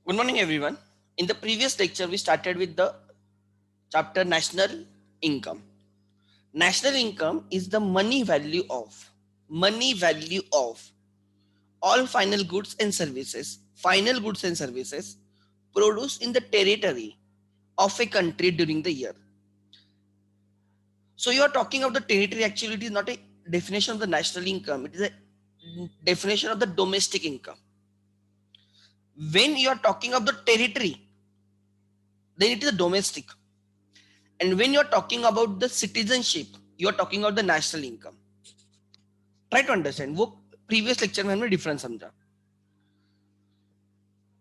Good morning, everyone. In the previous lecture, we started with the chapter National Income. National income is the money value of all final goods and services produced in the territory of a country during the year. So you are talking of the territory. Actually, it is not a definition of the national income. It is a definition of the domestic income. When you are talking of the territory, then it is a domestic. And when you're talking about the citizenship, you're talking about the national income. Try to understand. वो previous lecture में हमने difference समझा.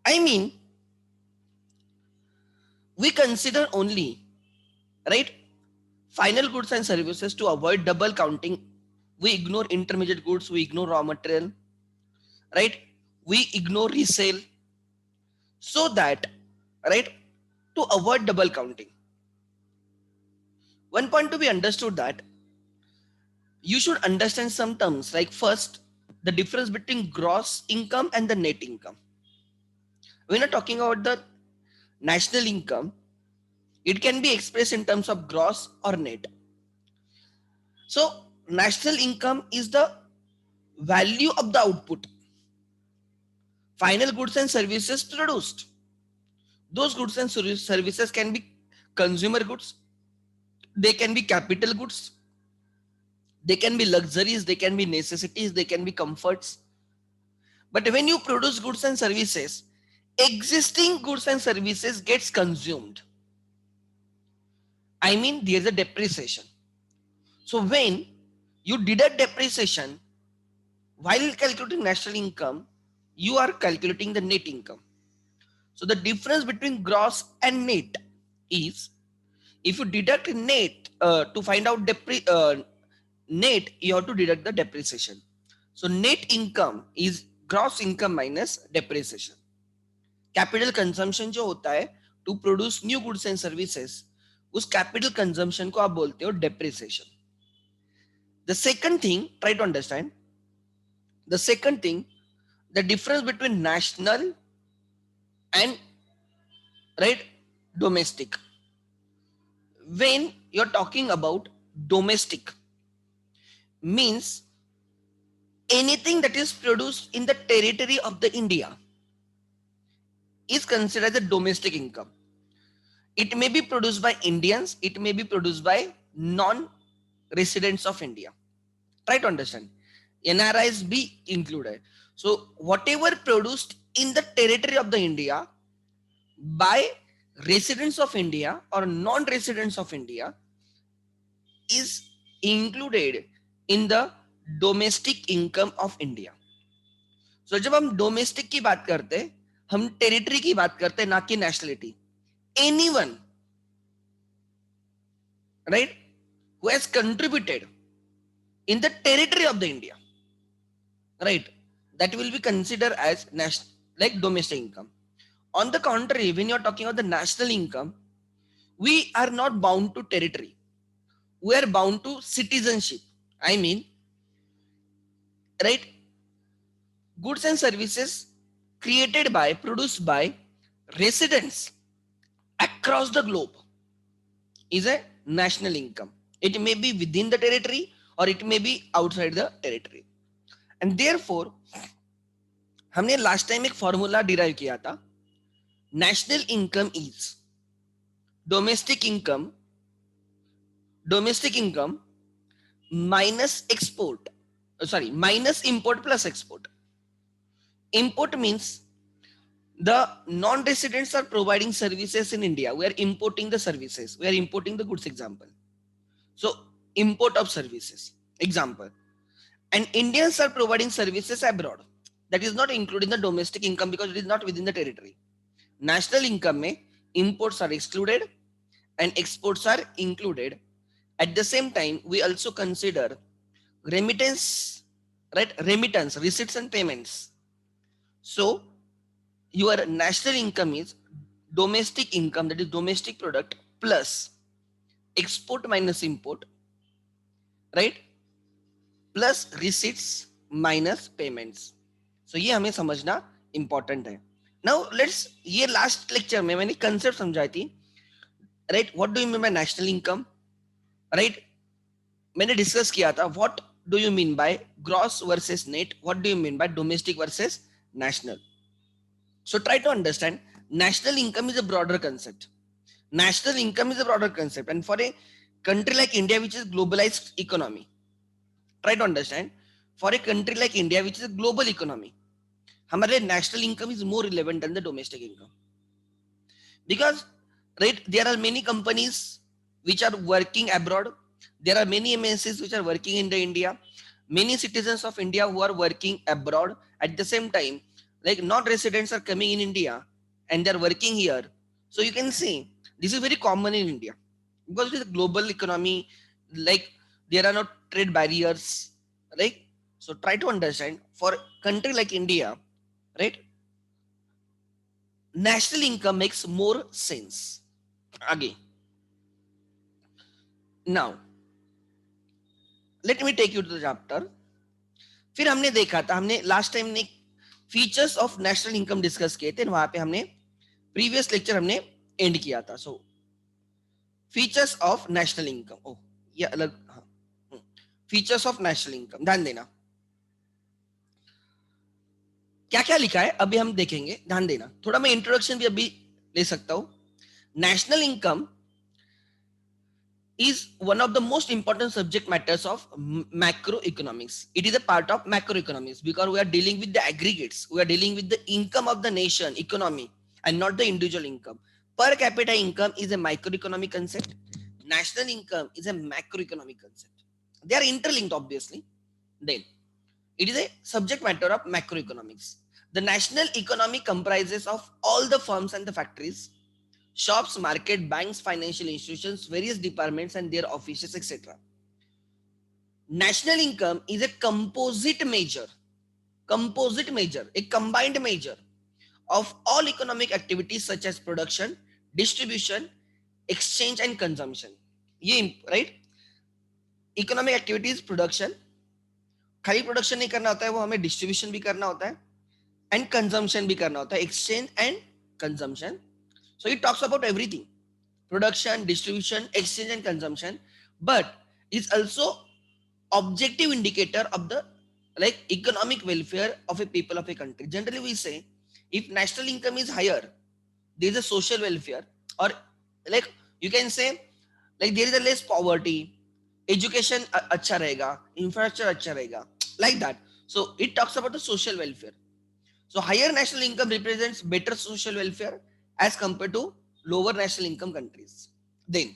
I mean, we consider only, right, final goods and services to avoid double counting. We ignore intermediate goods, we ignore raw material, right? We ignore resale, so that, right, to avoid double counting. One point to be understood that you should understand some terms like first, the difference between gross income and the net income. When you're talking about the national income, it can be expressed in terms of gross or net. So, national income is the value of the output, final goods and services produced. Those goods and services can be consumer goods, they can be capital goods, they can be luxuries, they can be necessities, they can be comforts. But when you produce goods and services, existing goods and services gets consumed. I mean, there's a depreciation. So when you deduct depreciation while calculating national income, you are calculating the net income. So the difference between gross and net is, if you deduct net to find out net, you have to deduct the depreciation. So net income is gross income minus depreciation. Capital consumption जो होता है to produce new goods and services, उस capital consumption को आप बोलते हो depreciation. The second thing, try to understand. The second thing, the difference between national and, right, domestic. When you're talking about domestic, means anything that is produced in the territory of the India is considered as a domestic income. It may be produced by Indians, it may be produced by non-residents of India. Try to understand. NRIs be included. So whatever produced in the territory of the India by residents of India or non-residents of India is included in the domestic income of India. So जब हम domestic की बात करते हैं, हम territory की बात करते हैं, ना कि nationality. Anyone, right, who has contributed in the territory of the India, right, that will be considered as national, like domestic income. On the contrary, when you're talking about the national income, we are not bound to territory. We are bound to citizenship. I mean, right, goods and services created by, produced by residents across the globe is a national income. It may be within the territory or it may be outside the territory. And therefore, हमने last time एक formula derive किया था. National income is domestic income minus export, minus import plus export. Import means the non-residents are providing services in India. We are importing the services. We are importing the goods, example. So import of services, example. And Indians are providing services abroad. That is not included in the domestic income because it is not within the territory. National income में imports are excluded and exports are included. At the same time, we also consider remittance, right? Remittance, receipts and payments. So your national income is domestic income, that is domestic product, plus export minus import, right? Plus receipts minus payments. So ये हमें समझना important है. Now let's, ये last lecture में मैंने concept समझाई थी, right? What do you mean bye national income, right? मैंने डिस्कस किया था what do you mean by gross versus net, what do you mean bye domestic versus national. So try to understand, national income is a broader concept. National income is a broader concept, and for a country like India, which is globalized economy, try to understand, for a country like India, which is a global economy, हमारे national income is more relevant than the domestic income, because right, there are many companies which are working abroad, there are many MNCs which are working in the India, many citizens of India who are working abroad at the same time, like not residents are coming in India and they're working here. So you can see this is very common in India because it is a global economy, like there are no trade barriers, right? So try to understand, for country like India, right, national income makes more sense. Again, now let me take you to the chapter. फिर हमने देखा था, हमने last time ने features of national income discuss किए थे, वहां पे हमने प्रीवियस लेक्चर हमने एंड किया था. सो फीचर्स ऑफ नेशनल इनकम, ओ ये अलग, हाँ, फीचर्स ऑफ नेशनल इनकम, ध्यान देना क्या क्या लिखा है अभी हम देखेंगे, ध्यान देना. थोड़ा मैं इंट्रोडक्शन भी अभी ले सकता हूं. National income is one of the most important subject matters of macroeconomics. It is a part of macroeconomics because we are dealing with the aggregates. We are dealing with the income of the nation, economy, and not the individual income. Per capita income is a microeconomic concept. National income is a macroeconomic concept. They are interlinked, obviously. Then it is a subject matter of macroeconomics. The national economy comprises of all the firms and the factories, shops, market, banks, financial institutions, various departments and their offices, etc. National income is a composite measure, a combined measure of all economic activities such as production, distribution, exchange and consumption. ये right? Economic activities, production, खाली production नहीं करना होता है, वो हमें distribution भी करना होता है एंड कंजम्पशन भी करना होता है, exchange and consumption. So it talks about everything: production, distribution, exchange and consumption, but is also objective indicator of the like economic welfare of a people of a country. Generally we say if national income is higher, there is a social welfare, or like you can say like there is a less poverty, education अच्छा रहेगा, infrastructure अच्छा रहेगा, like that. So it talks about the social welfare. So higher national income represents better social welfare as compared to lower national income countries. Then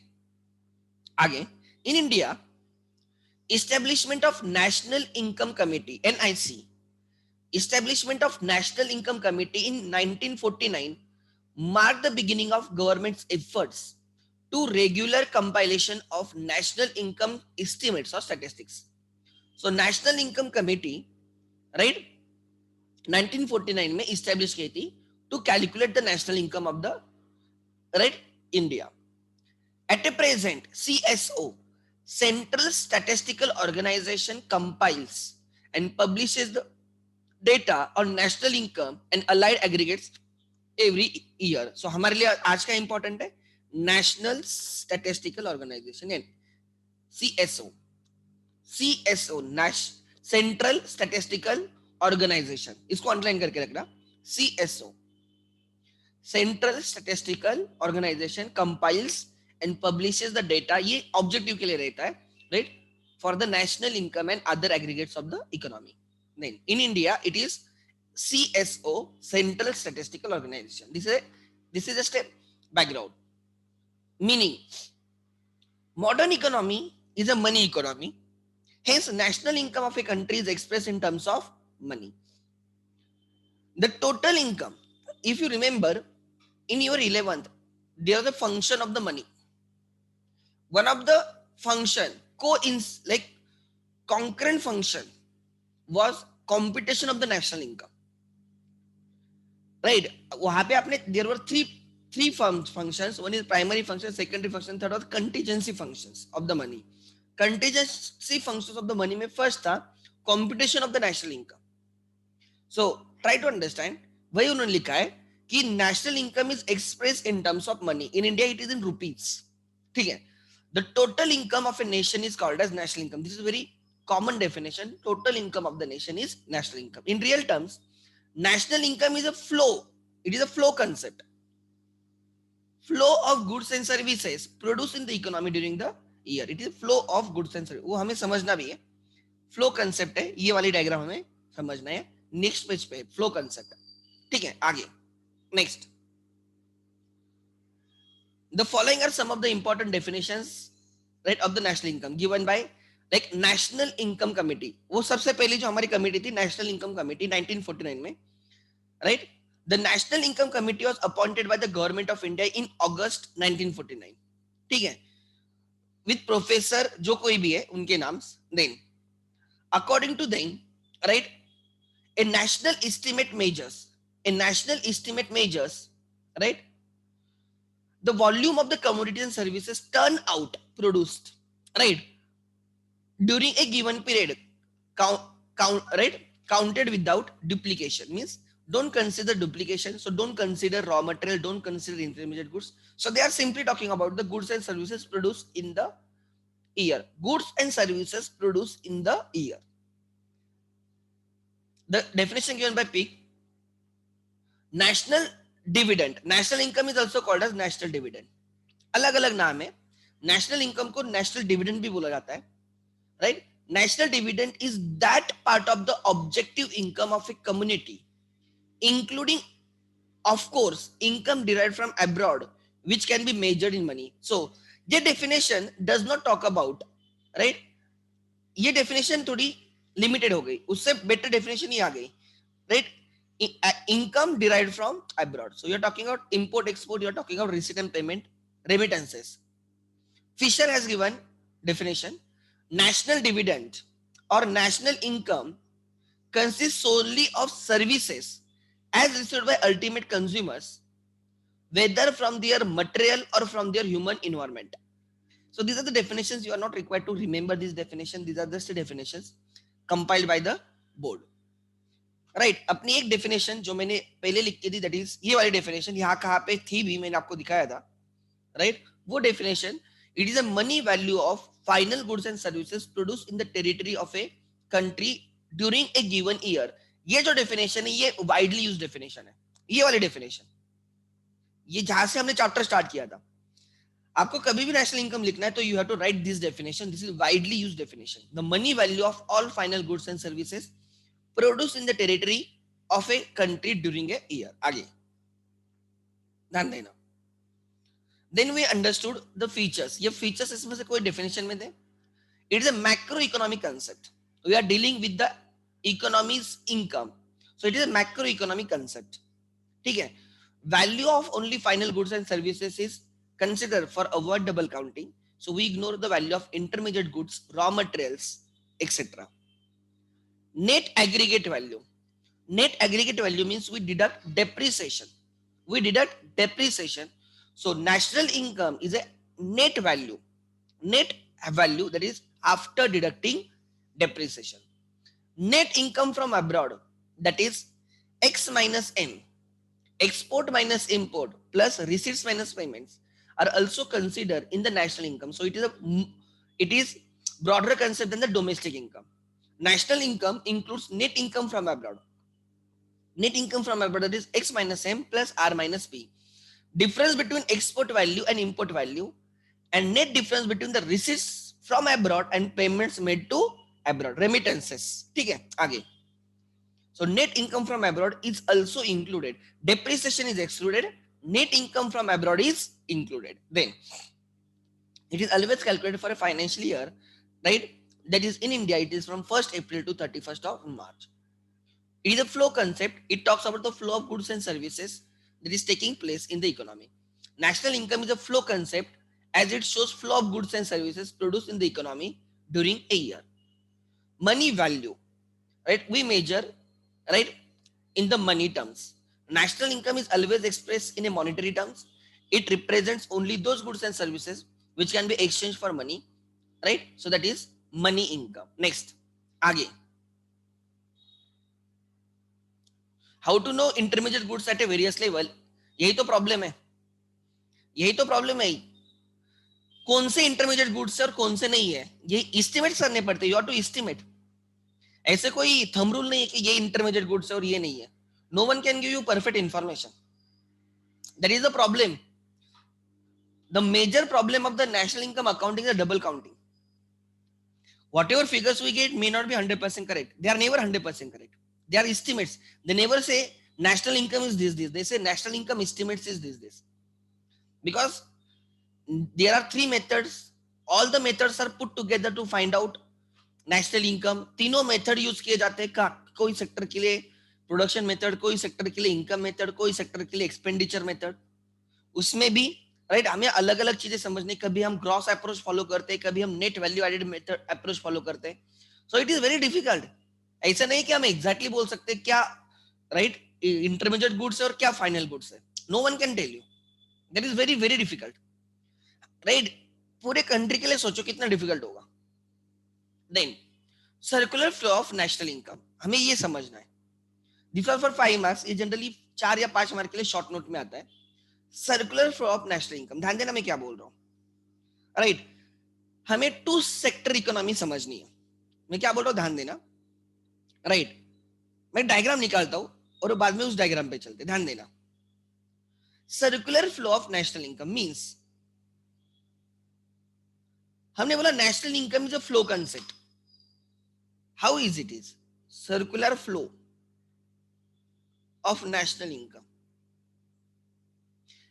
again, in India, establishment of National Income Committee (NIC), establishment of National Income Committee in 1949 marked the beginning of government's efforts to regular compilation of national income estimates or statistics. So National Income Committee, right, 1949 में establish की थी to calculate the national income of the right India. At a present, CSO, Central Statistical Organization, compiles and publishes the data on national income and allied aggregates every year. So हमारे लिए आज का important है National Statistical Organization, and CSO, Central Statistical Organization, इसको underline करके रखना. CSO, Central Statistical Organization, compiles and publishes the data. ये objective के लिए रहता है, right, for the national income and other aggregates of the economy. Then in India it is CSO, Central Statistical Organization. This is just a background. Meaning modern economy is a money economy. Hence national income of a country is expressed in terms of money. The total income, if you remember in your 11th, there is a function of the money. One of the function like concurrent function was computation of the national income, right? वहां पे आपने there were three functions. One is primary function, secondary function, third was contingency functions of the money. Contingency functions of the money में first था computation of the national income. So try to understand, वही उन्होंने लिखा है कि national income is expressed in terms of money. In India, it is in rupees. ठीक है. The total income of a nation is called as national income. This is a very common definition. Total income of the nation is national income. In real terms, national income is a flow. It is a flow concept. Flow of goods and services produced in the economy during the year. It is a flow of goods and services. वो हमें समझना भी है. Flow concept है, ये वाली diagram हमें समझना है. नेक्स्ट पेज पे फ्लो कंसेप्ट. ठीक है, आगे next. The following are some of the important definitions, right, of the national income given by like National Income Committee. वो सबसे पहली जो हमारी कमेटी थी National Income Committee 1949 में, right? The National Income Committee was appointed by the government of India in August 1949. ठीक है, with professor जो कोई भी है उनके नाम. Then according to them, right, a national estimate measures, right, the volume of the commodities and services turned out produced, right, during a given period, right, counted without duplication. Means don't consider duplication, so don't consider raw material, don't consider intermediate goods. So they are simply talking about the goods and services produced in the year. Goods and services produced in the year. The definition given by Peake. National dividend. National income is also called as national dividend. अलग अलग नाम है. National income को national dividend भी बोला जाता है, right? National dividend is that part of the objective income of a community, including, of course, income derived from abroad, which can be measured in money. So, ये definition does not talk about, right? ये definition थोड़ी limited हो गई, उससे better definition ही आ गई, right? Income derived from abroad. So you're talking about import export, you're talking about receipt and payment, remittances. Fisher has given definition: national dividend or national income consists solely of services as received by ultimate consumers, whether from their material or from their human environment. So these are the definitions. You are not required to remember these definitions. These are just the definitions compiled by the board. Right, अपनी एक definition जो मैंने पहले लिख के दी, that is ये वाली definition, यहाँ कहाँ पे थी भी मैंने आपको दिखाया था, राइट? वो definition, it is a money value of final goods and services produce in the territory of a country during a given year. ये जो डेफिनेशन है ये वाइडली यूज डेफिनेशन है, ये वाली डेफिनेशन, ये जहां से हमने चैप्टर स्टार्ट किया था. आपको कभी भी नेशनल इनकम लिखना है तो you have to write this definition. This is widely use definition. The money value of all final goods and services produced in the territory of a country during a year. आगे ध्यान देना. Then we understood the features. ये features इसमें से कोई definition में दे. It is a macroeconomic concept. We are dealing with the economy's income. So it is a macroeconomic concept. ठीक है. Value of only final goods and services is considered for avoid double counting. So we ignore the value of intermediate goods, raw materials, etc. Net aggregate value. Net aggregate value means we deduct depreciation. We deduct depreciation. So national income is a net value. Net value, that is after deducting depreciation. Net income from abroad, that is X minus M. Export minus import plus receipts minus payments are also considered in the national income. So it is broader concept than the domestic income. National income includes net income from abroad. Net income from abroad, that is X minus M plus R minus P. Difference between export value and import value, and net difference between the receipts from abroad and payments made to abroad, remittances. ठीक है, आगे. So net income from abroad is also included. Depreciation is excluded. Net income from abroad is included. Then it is always calculated for a financial year, right? That is in India, it is from 1st April to 31st of March. It is a flow concept. It talks about the flow of goods and services that is taking place in the economy. National income is a flow concept as it shows flow of goods and services produced in the economy during a year. Money value, right? We measure, right, in the money terms. National income is always expressed in a monetary terms. It represents only those goods and services which can be exchanged for money, right? So that is money income. Next, आगे. How to know intermediate goods at a various level? यही तो problem है, यही तो problem है। कौन से intermediate goods है और कौन से नहीं है, ये एस्टिमेट करने पड़ते हैं। You are to estimate. ऐसे कोई थंब रूल नहीं है कि ये इंटरमीडिएट गुड्स है और ये नहीं है। No one can give you perfect information. That is the problem. The major problem of the national income accounting is double counting. Whatever figures we get may not be 100% correct. They are never 100% correct. They are estimates. They never say national income is this. They say national income estimates is this. Because there are three methods. All the methods are put together to find out national income. तीनों method use किए जाते हैं, कोई sector के लिए production method, कोई sector के लिए इनकम मेथड, कोई सेक्टर के लिए एक्सपेंडिचर मेथड. उसमें भी राइट हमें अलग अलग चीजें समझने, कभी हम ग्रॉस अप्रोच फॉलो करते हैं, कभी हम net value added method approach follow करते हैं. So it is very difficult. ऐसा नहीं कि हम एग्जैक्टली बोल सकते हैं क्या राइट इंटरमीडिएट गुड्स है और क्या फाइनल गुड्स है. No one can tell you. That is very very difficult. Right, पूरे कंट्री के लिए सोचो कितना डिफिकल्ट होगा. Then circular flow of national income, हमें ये समझना है. This for 5 marks. ये जनरली 4 या 5 मार्क के लिए शॉर्ट नोट में आता है. Circular flow of national income, ध्यान देना मैं क्या बोल रहा हूं. राइट, हमें टू सेक्टर इकोनॉमी समझनी है. मैं क्या बोल रहा हूं, ध्यान देना. राइट, मैं डायग्राम निकालता हूं और बाद में उस डायग्राम पे चलते. ध्यान देना. Circular flow of national income means, हमने बोला national income is a flow concept. How is it is circular flow of national income?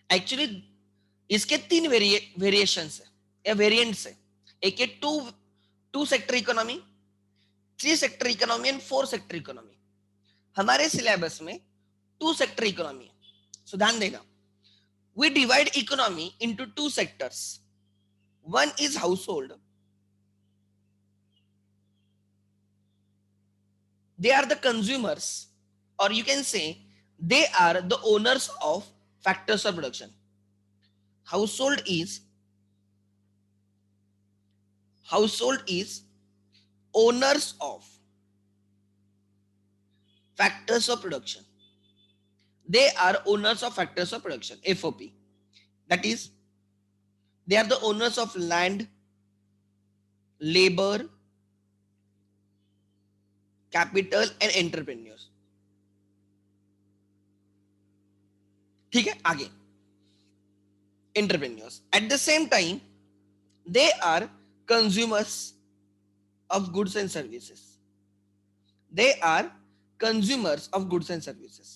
Actually इसके 3 वेरिएशंस है या वेरिएंट्स है. एक है two sector economy, 3 sector economy and 4 sector economy. हमारे syllabus में 2 सेक्टर इकोनॉमी है. सो ध्यान देना, we divide economy into 2 sectors. One is household, they are the consumers, or you can say they are the owners of factors of production. Household is owners of factors of production. They are owners of factors of production, FOP. That is, they are the owners of land, labor, capital and entrepreneurs. ठीक है, आगे entrepreneurs. At the same time, they are consumers of goods and services. They are consumers of goods and services.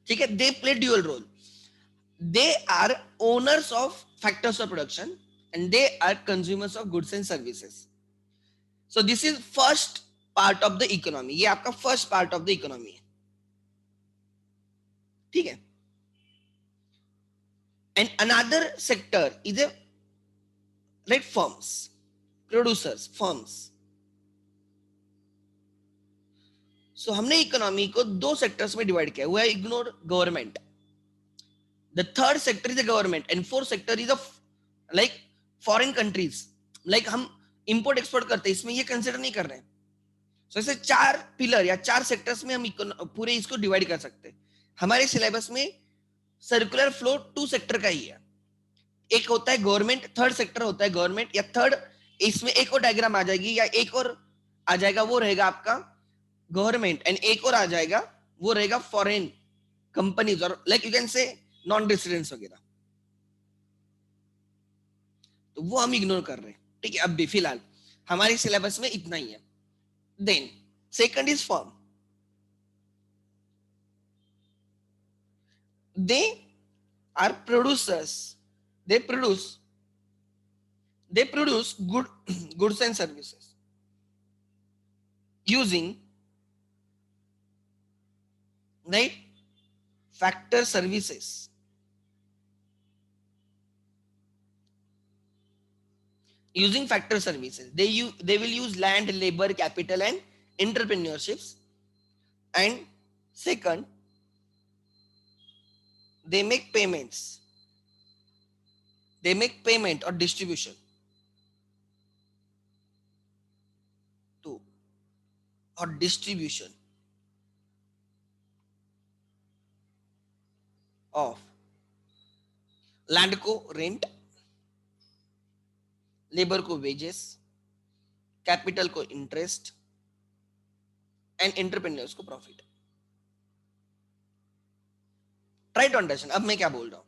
ठीक है, they play dual role. They are owners of factors of production and they are consumers of goods and services. So this is first part of the economy. ये आपका first part of the economy है. ठीक है. And another sector is a right firms, producers, firms. So हमने economy को 2 sectors में divide किया हुआ है. Ignore government. The third sector is a government and fourth sector is a like foreign countries. Like हम import export करते हैं, इसमें ये कंसिडर नहीं कर रहे हैं. So ऐसे 4 पिलर या 4 सेक्टर्स में हम पूरे इसको डिवाइड कर सकते हैं. हमारे सिलेबस में सर्कुलर फ्लो 2 सेक्टर का ही है. एक होता है गवर्नमेंट, थर्ड सेक्टर होता है गवर्नमेंट, या थर्ड इसमें एक और डायग्राम आ जाएगी या एक और आ जाएगा, वो रहेगा आपका गवर्नमेंट, एंड एक और आ जाएगा वो रहेगा फॉरेन कंपनीज और like you can say non residents वगैरह. तो वो हम इग्नोर कर रहे हैं. ठीक है, अब भी फिलहाल हमारे सिलेबस में इतना ही है. Then second is firm. They are producers. They produce goods and services using right factor services. Using factor services, they will use land, labor, capital and entrepreneurships. And second, they make payments. They make payment or distribution. और distribution of land को rent, labour को wages, capital को interest and entrepreneurs को profit. Try to understand अब मैं क्या बोल रहा हूं.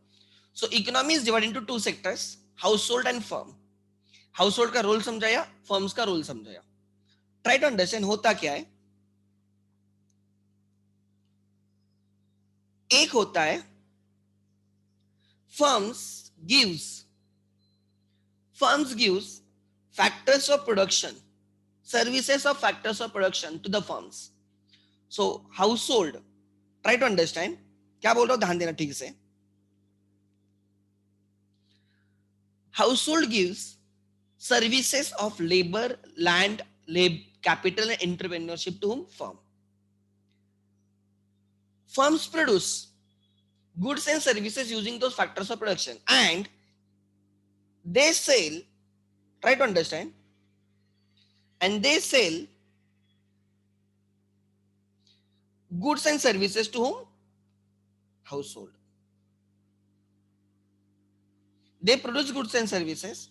So economy is divided into two sectors, household and firm. Household का रोल समझाया, फर्म्स का रोल समझाया. ट्राई टू अंडरस्टैंड होता क्या है. एक होता है firms gives firms gives factors of production, services of factors of production to the firms. So household, try to understand क्या बोल रहा हूं, ध्यान देना ठीक से. Household gives services of labor, land, capital and entrepreneurship to whom? Firm. Firms produce goods and services using those factors of production and they sell, try to understand, and they sell goods and services to whom? Household. They produce goods and services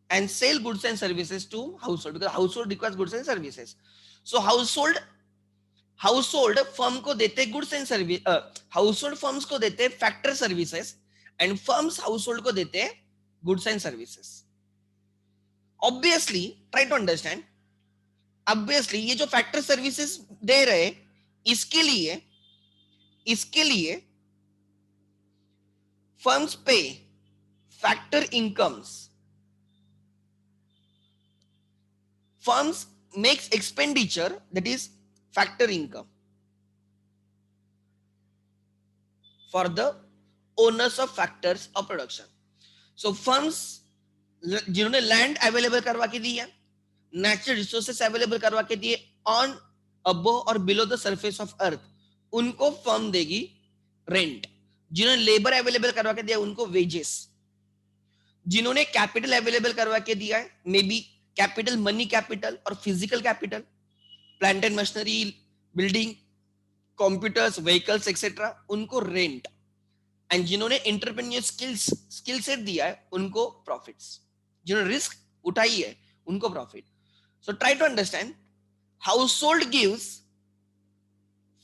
and sell goods and services to household because household requires goods and services. So household firm को देते goods and service, household firms को देते factor services and firms household को देते goods and services. Obviously, try to understand. Obviously, ये जो factor services दे रहे इसके लिए firms pay factor incomes. Firms makes expenditure, that is factor income, for the owners of factors of production. So firms जिन्होंने land available करवा के दी है, natural resources available करवा के दिए ऑन, अबव और below the surface of earth, उनको firm देगी रेंट. जिन्होंने लेबर अवेलेबल करवा के दिया उनको वेजेस. जिन्होंने कैपिटल अवेलेबल करवा के दिया है, may be capital, money capital और physical capital, plant and machinery, building, computers, vehicles etcetera, उनको रेंट. एंड जिन्होंने एंटरप्रेन्योर स्किल सेट दिया है उनको प्रॉफिट्स. जिन्होंने रिस्क उठाई है उनको profit. So try to understand. Household gives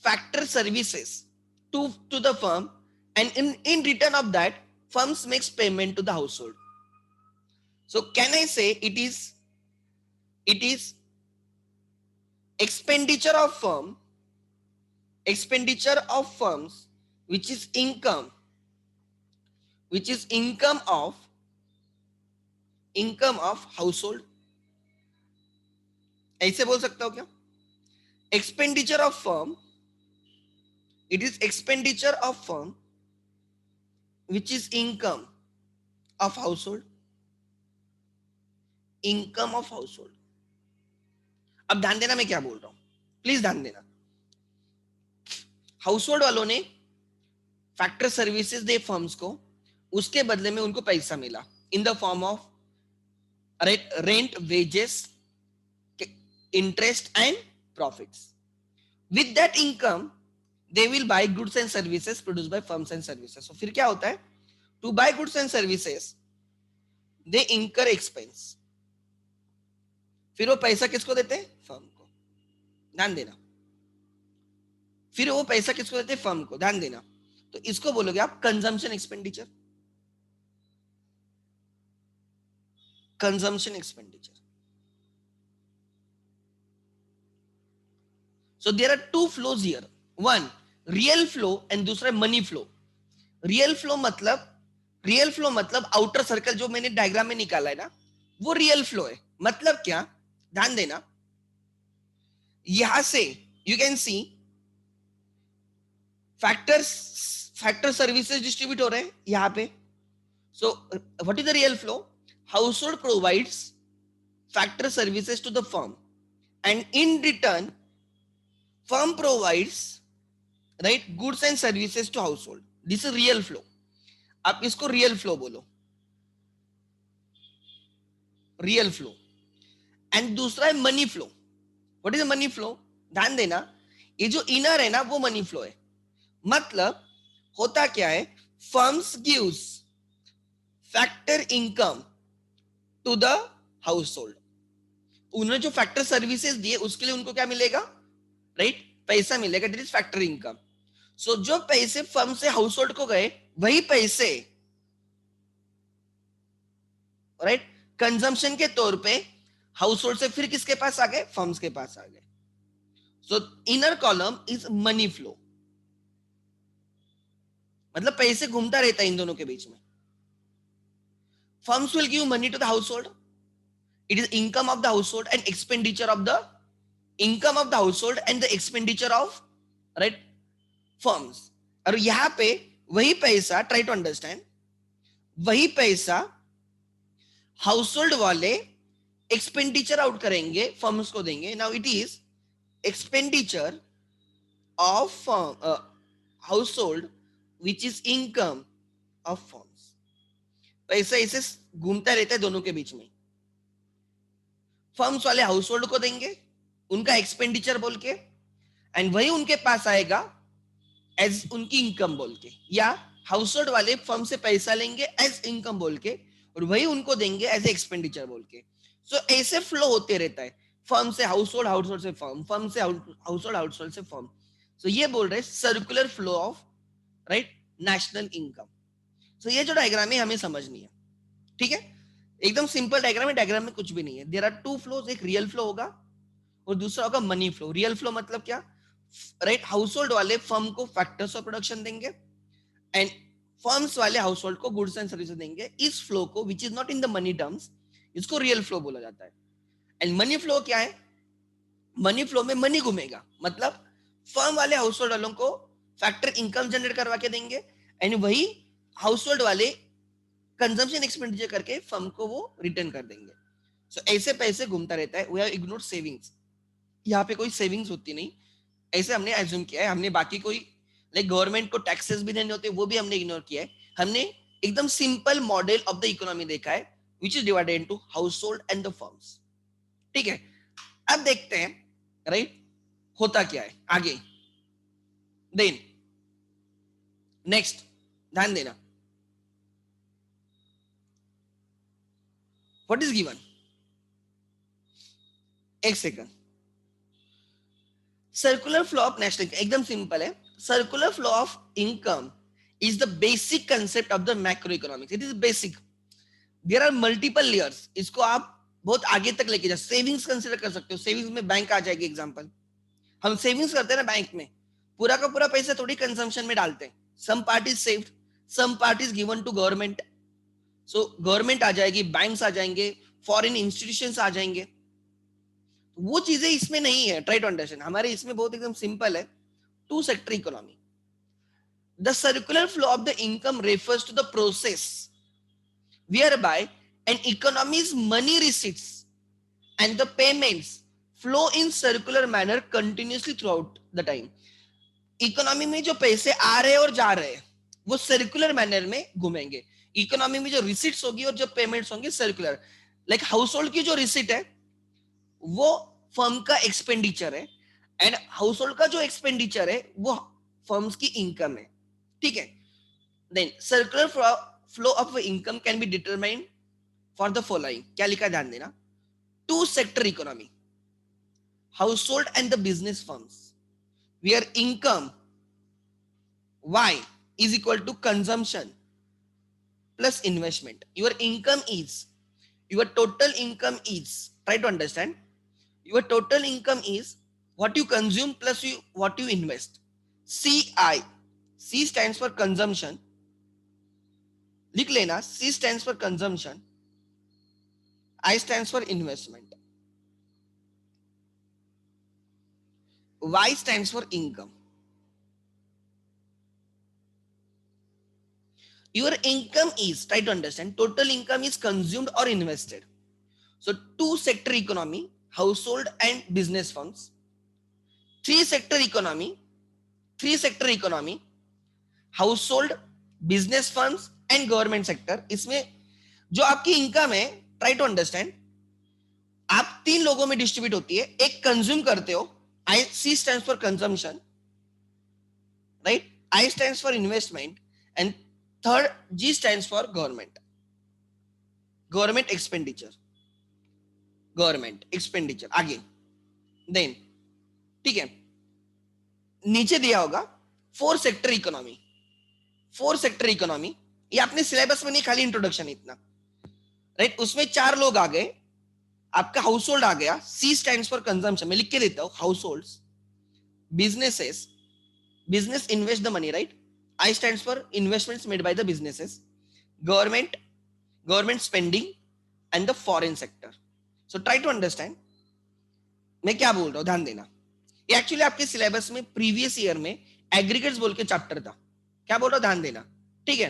factor services to the firm and in return of that firms makes payment to the household. So can I say it is expenditure of firms which is income of household. ऐसे बोल सकता हूं क्या? Expenditure of firm, it is expenditure of firm which is income of household. Income of household. अब ध्यान देना मैं क्या बोल रहा हूं, प्लीज ध्यान देना. हाउसहोल्ड वालों ने फैक्टर सर्विसेज दे फर्म्स को, उसके बदले में उनको पैसा मिला इन the form of rent, wages, interest and profits. With that income they will buy goods and services produced by firms and services. So फिर क्या होता है? To buy goods and services they incur expense. फिर वो पैसा किसको देते हैं? फर्म को. ध्यान देना. फिर वो पैसा किसको देते हैं? फर्म को. ध्यान देना. तो इसको बोलोगे आप consumption expenditure. Consumption expenditure. So there are two flows here. One real flow and दूसरा मनी फ्लो. रियल फ्लो मतलब आउटर सर्कल जो मैंने डायग्राम में निकाला है ना, वो रियल फ्लो है. मतलब क्या? ध्यान देना. यहां से you can see factor services distribute हो रहे हैं यहां पे. So what is the real flow? Household provides factor services to the firm and in return firm provides right goods and services to household. This is real flow. आप इसको real flow बोलो, real flow. And दूसरा है money flow. What is money flow? ध्यान देना, ये जो inner है ना वो मनी फ्लो है। मतलब होता क्या है, firms gives factor income to the household. उन्होंने जो फैक्टर सर्विसेज दिए उसके लिए उनको क्या मिलेगा, राइट, पैसा मिलेगा, दैट इज फैक्टर इनकम। सो जो पैसे फर्म से हाउस होल्ड को गए वही पैसे, राइट, कंजम्पशन के तौर पे हाउस होल्ड से फिर किसके पास आ गए, फर्म्स के पास आ गए। सो inner column is money flow, मतलब पैसे घूमता रहता है इन दोनों के बीच में। Firms will give money to the household, it is income of the household and expenditure of the income of the household and the expenditure of, right, firms। और यहां पे वही पैसा, ट्राई टू अंडरस्टैंड, वही पैसा house hold वाले expenditure out करेंगे, firms को देंगे। Now it is expenditure of house hold which is income of firms. पैसा ऐसे घूमता रहता है दोनों के बीच में, फर्म्स वाले हाउस होल्ड को देंगे उनका एक्सपेंडिचर बोल के, एंड वही उनके पास आएगा एज उनकी इनकम बोल के, या हाउस होल्ड वाले फर्म से पैसा लेंगे एज इनकम बोल के और वही उनको देंगे एज एक्सपेंडिचर बोल के। सो ऐसे फ्लो होते रहता है, फर्म से हाउस होल्ड, हाउस होल्ड से फर्म, फर्म से हाउस होल्ड, हाउस होल्ड से फर्म। सो ये बोल रहे circular flow of, right, national income. So ये जो डायग्राम है हमें समझनी है, ठीक है, एकदम सिंपल डायग्राम है, डायग्राम में कुछ भी नहीं है। देयर आर टू फ्लोज, एक रियल फ्लो होगा और दूसरा होगा मनी फ्लो। रियल फ्लो मतलब क्या, राइट, हाउस होल्ड वाले फर्म को फैक्टर्स ऑफ प्रोडक्शन देंगे एंड फर्म्स वाले हाउस होल्ड को गुड्स एंड सर्विसेज देंगे। इस फ्लो को विच is not in the money terms, इसको रियल फ्लो बोला जाता है। एंड मनी फ्लो क्या है, मनी फ्लो में मनी घूमेगा, मतलब फर्म वाले हाउस होल्ड वालों को फैक्टर इनकम जनरेट करवा के देंगे एंड वही हाउस होल्ड वाले कंजम्पशन एक्सपेंडिचर करके फर्म को वो रिटर्न कर देंगे। सो ऐसे पैसे घूमता रहता है। वी हैव इग्नोर्ड सेविंग्स, यहाँ पे कोई सेविंग्स होती नहीं, ऐसे हमने एज्यूम किया है। हमने बाकी कोई लाइक गवर्नमेंट को टैक्सेस भी देने होते हैं वो भी हमने इग्नोर किया है। हमने एकदम simple model of the economy देखा है which is divided into house hold and the firms, ठीक है। अब देखते हैं, राइट, होता क्या है आगे। देन नेक्स्ट, ध्यान देना, व्हाट इज गिवन, एक second. Circular flow of national income एकदम सिंपल है। Circular flow of income is the basic concept of the macroeconomics. It is basic. There are multiple layers. इसको आप बहुत आगे तक लेके जा, सेविंग्स कंसिडर कर सकते हो। सेविंग्स में बैंक आ जाएगी एग्जांपल। हम सेविंग्स करते हैं ना बैंक में, पूरा का पूरा पैसा थोड़ी कंजम्पशन में डालते हैं। Some part is saved, some part is given to government. So government आ जाएगी, बैंक्स आ जाएंगे, फॉरेन इंस्टीट्यूशंस आ जाएंगे। वो चीजें इसमें नहीं है, ट्राई टू अंडरस्टैंड। हमारे इसमें बहुत एकदम सिंपल है, two sector economy. The circular flow of the income refers to the process whereby an economy's money receipts and the payments flow in circular manner continuously throughout the time. Economy में जो पैसे आ रहे हैं और जा रहे हैं वो सर्कुलर मैनर में घूमेंगे। इकोनॉमी में जो रिसीट्स होगी और जो पेमेंट्स होंगे सर्कुलर। लाइक हाउस होल्ड की जो रिसीट है वो फर्म का एक्सपेंडिचर है एंड हाउस होल्ड का जो एक्सपेंडिचर है वो फर्म्स की इनकम है, ठीक है। Then circular flow of income can be determined for the following. क्या लिखा, ध्यान देना, two sector economy, household and the business firms, where income Y is equal to consumption plus investment. Your income is, your total income is, try to understand, your total income is what you consume plus what you invest. CI, C stands for consumption, लिख लेना, C stands for consumption, I stands for investment, Y stands for income. Your income is, try to understand, total income is consumed or invested. So two sector economy, household and business firms. Three sector economy, household, business firms and government sector. इसमें जो आपकी income है, try to understand, आप तीन लोगों में distribute होती है। एक कंज्यूम करते हो, I, C stands for consumption, right? I stands for investment, and third G stands for government. Government expenditure. Government expenditure आगे देन ठीक है नीचे दिया होगा four sector economy. Four sector economy ये आपने सिलेबस में नहीं, खाली इंट्रोडक्शन इतना, राइट? उसमें चार लोग आ गए, आपका हाउस होल्ड आ गया. सी स्टैंड्स फॉर कंजम्पशन, मैं लिख के देता हूं, households, businesses, business invest the money, right? I stands for investments made by the businesses, government, government spending and the foreign sector. So try to understand मैं क्या बोल रहा हूं, ध्यान देना. ये एक्चुअली आपके सिलेबस में प्रीवियस ईयर में एग्रीगेट्स बोल के चैप्टर था. क्या बोल रहा हूं, ध्यान देना, ठीक है?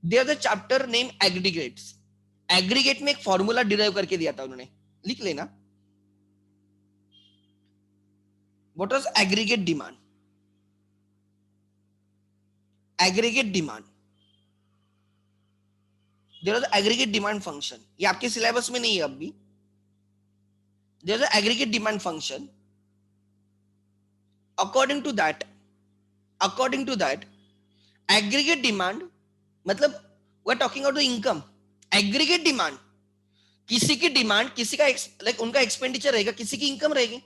There the chapter name aggregates. Aggregate में एक फॉर्मूला डिराइव करके दिया था उन्होंने, लिख लेना. What was aggregate demand? Aggregate demand, there was aggregate demand function. ये आपके सिलेबस में नहीं है अब भी. There was aggregate demand function. according to that aggregate demand मतलब we're talking about the income. aggregate demand किसी की डिमांड, किसी का लाइक उनका एक्सपेंडिचर रहेगा, किसी की इनकम रहेगी,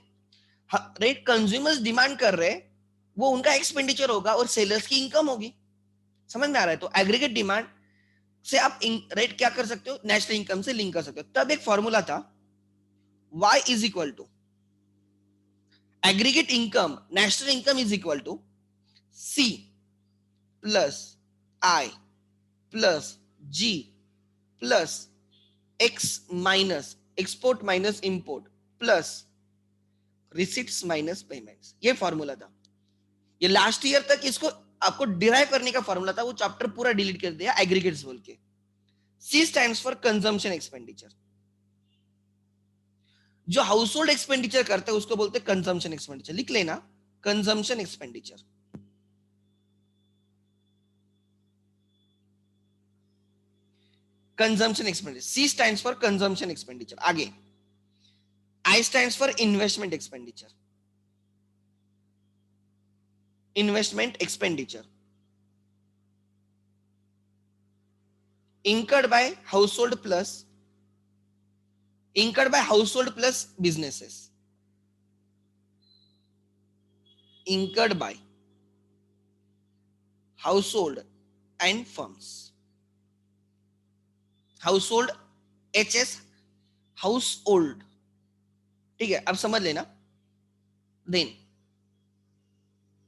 राइट? कंज्यूमर्स डिमांड कर रहे हैं, वो उनका एक्सपेंडिचर होगा और सेलर्स की इनकम होगी. समझ में आ रहा है? तो एग्रीगेट डिमांड से आप राइट क्या कर सकते हो, नेशनल इनकम से लिंक कर सकते हो. तब एक फॉर्मूला था y is equal to aggregate income, national income is equal to C plus I plus G plus X minus export minus import plus receipts minus payments. ये फॉर्मूला था. ये लास्ट ईयर तक इसको आपको डिराइव करने का formula था, वो चैप्टर पूरा डिलीट कर दिया एग्रीगेट्स बोल के. C stands for consumption expenditure. जो हाउस होल्ड एक्सपेंडिचर करते हैं उसको बोलते हैं कंजम्पशन एक्सपेंडिचर. लिख लेना, consumption expenditure. Consumption expenditure. C stands for consumption expenditure. आगे I stands for investment expenditure. Investment expenditure incurred by household plus businesses. Incurred by household and firms. Household HS household, ठीक है? अब समझ लेना. Then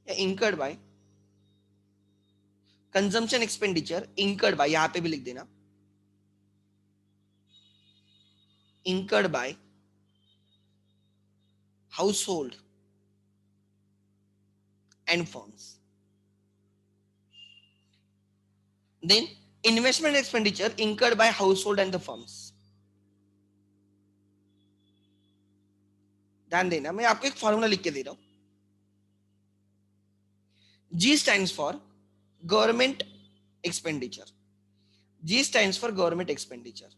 incurred by consumption expenditure incurred by, यहां पे भी लिख देना, incurred by household and firms. Then investment expenditure incurred by household and the firms. ध्यान देना, मैं आपको एक फॉर्मूला लिख के दे रहा हूं. G stands for government expenditure. G stands for government expenditure.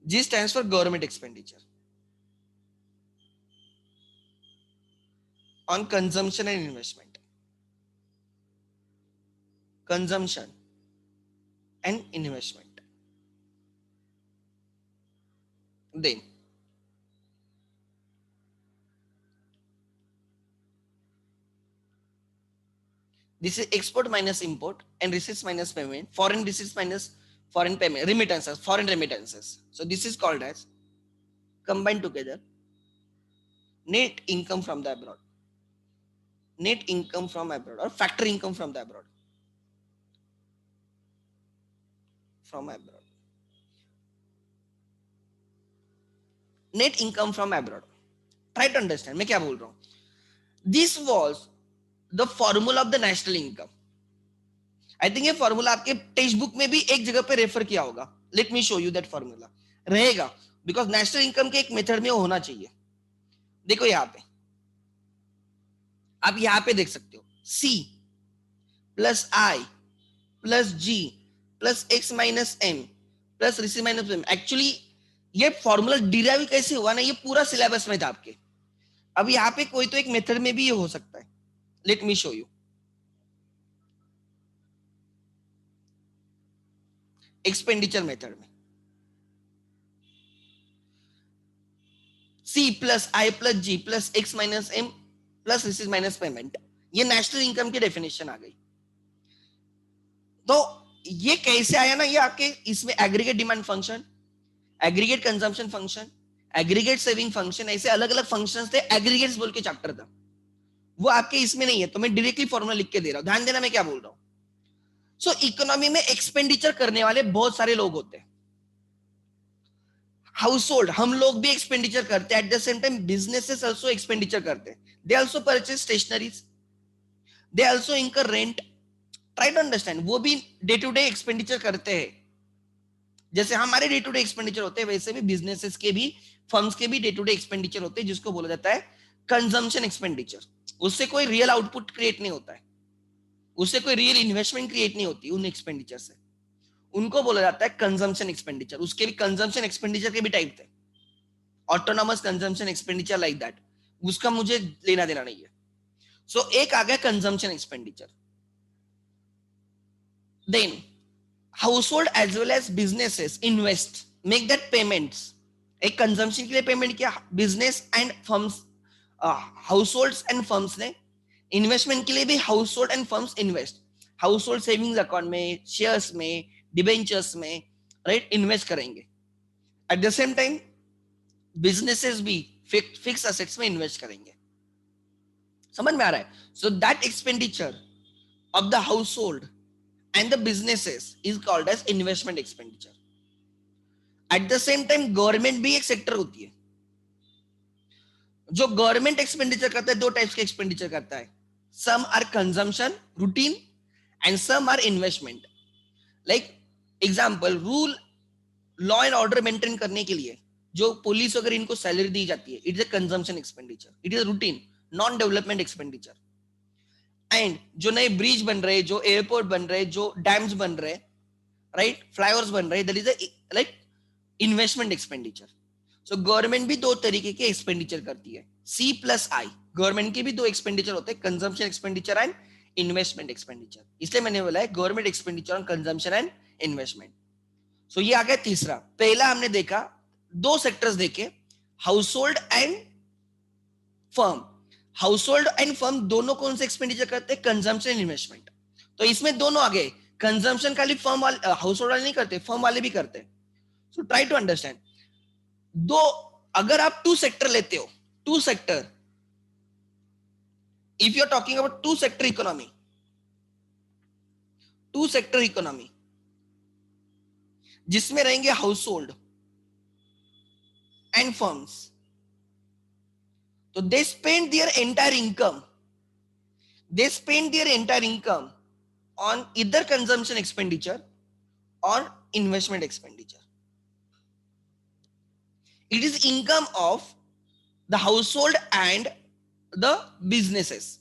G stands for government expenditure on consumption and investment. Consumption and investment. Then this is export minus import and receipts minus payment, foreign receipts minus foreign payment, remittances, foreign remittances. So this is called as combined together net income from the abroad. Net income from abroad or factor income from the abroad. From abroad. Net income from abroad. Try to understand मैं क्या बोल रहा हूं. This was the formula of the national income. I think ये formula आपके textbook में भी एक जगह पे रेफर किया होगा. Late me show you that formula. रहेगा बिकॉज नेशनल इनकम के एक मेथड में होना चाहिए. देखो यहाँ पे, आप यहाँ पे देख सकते हो C plus I plus G plus X minus M plus receive minus M. Actually ये फॉर्मूला डिराइव कैसे हुआ ना, ये पूरा सिलेबस में था आपके। अब यहाँ पे कोई तो एक मेथड में भी ये हो सकता है, let me show you. Expenditure method में C plus I plus G plus X minus M plus receive minus payment, ये नेशनल इनकम की डेफिनेशन आ गई। तो ये कैसे आया ना, ये आपके इसमें aggregate demand function, aggregate consumption function, aggregate saving function, ऐसे अलग अलग फंक्शंस थे। एग्रीगेट्स बोल के चैप्टर था, वो आपके इसमें नहीं है, तो मैं डायरेक्टली फॉर्मूला लिख के दे रहा हूं, ध्यान देना मैं क्या बोल रहा हूं। सो इकोनॉमी में एक्सपेंडिचर करने वाले बहुत सारे लोग होते हैं। हाउस होल्ड, हम लोग भी एक्सपेंडिचर करते हैं, eight the same time businesses also expenditure करते हैं। They also purchase stationeries, they also इंकर रेंट। ट्राई टू अंडरस्टैंड, वो भी डे टू डे एक्सपेंडिचर करते हैं। जैसे हमारे डे टू डे एक्सपेंडिचर होते हैं, वैसे भी बिजनेसेस के भी, फर्म्स के भी डे टू डे एक्सपेंडिचर होते हैं, जिसको बोला जाता है कंजम्पशन एक्सपेंडिचर। उससे कोई रियल आउटपुट क्रिएट नहीं होता है, उससे कोई रियल इन्वेस्टमेंट क्रिएट नहीं होती उन एक्सपेंडिचर से, उनको बोला जाता है कंजम्पशन एक्सपेंडिचर। उसके भी कंजम्पशन एक्सपेंडिचर के भी टाइप थे, autonomous consumption expenditure like that, उसका मुझे लेना देना नहीं है। सो एक आ गया consumption expenditure. Then household as well as businesses invest, make that payments। एक कंजम्पशन के लिए पेमेंट किया business and firms, households and firms ने। इन्वेस्टमेंट के लिए भी household and firms invest, household savings account में, शेयर्स में, डिबेंचर्स में, राइट, इन्वेस्ट करेंगे। Eight the same time businesses भी फिक्स असेट्स में इन्वेस्ट करेंगे। समझ में आ रहा है? So that expenditure of the household and the businesses is called as investment expenditure। at the same time government भी एक सेक्टर होती है। जो गवर्नमेंट एक्सपेंडिचर करता है, दो टाइप्स के एक्सपेंडिचर करता है, some are consumption routine and some are investment. Like example, rule law and order maintain करने के लिए जो पुलिस वगैरह इनको सैलरी दी जाती है, it is a consumption expenditure, it is routine non development expenditure. And जो नए ब्रिज बन रहे, जो एयरपोर्ट बन रहे, जो डैम्स बन रहे, राइट, फ्लाईओवर्स बन रहे, that is like investment expenditure. So government भी दो तरीके के एक्सपेंडिचर करती है, सी प्लस आई। गवर्नमेंट के भी दो एक्सपेंडिचर होते हैं, consumption expenditure and investment expenditure. इसलिए मैंने बोला है government expenditure on consumption and investment. So ये आ गया तीसरा। पहला हमने देखा, दो सेक्टर्स देखे, house hold and firm. Household and firm दोनों कौन से एक्सपेंडिचर करते हैं? Consumption and investment. तो इसमें दोनों आ गए। कंजम्पशन खाली फर्म वाले, हाउस होल्ड वाले नहीं करते, फर्म वाले भी करते हैं। So try to understand. दो, अगर आप टू सेक्टर लेते हो, two sector, if you are talking about two sector economy, two sector economy जिसमें रहेंगे हाउस होल्ड एंड फर्म्स, तो they spend their entire income, they spend their entire income on either consumption expenditure or investment expenditure. It is income of the household and the businesses.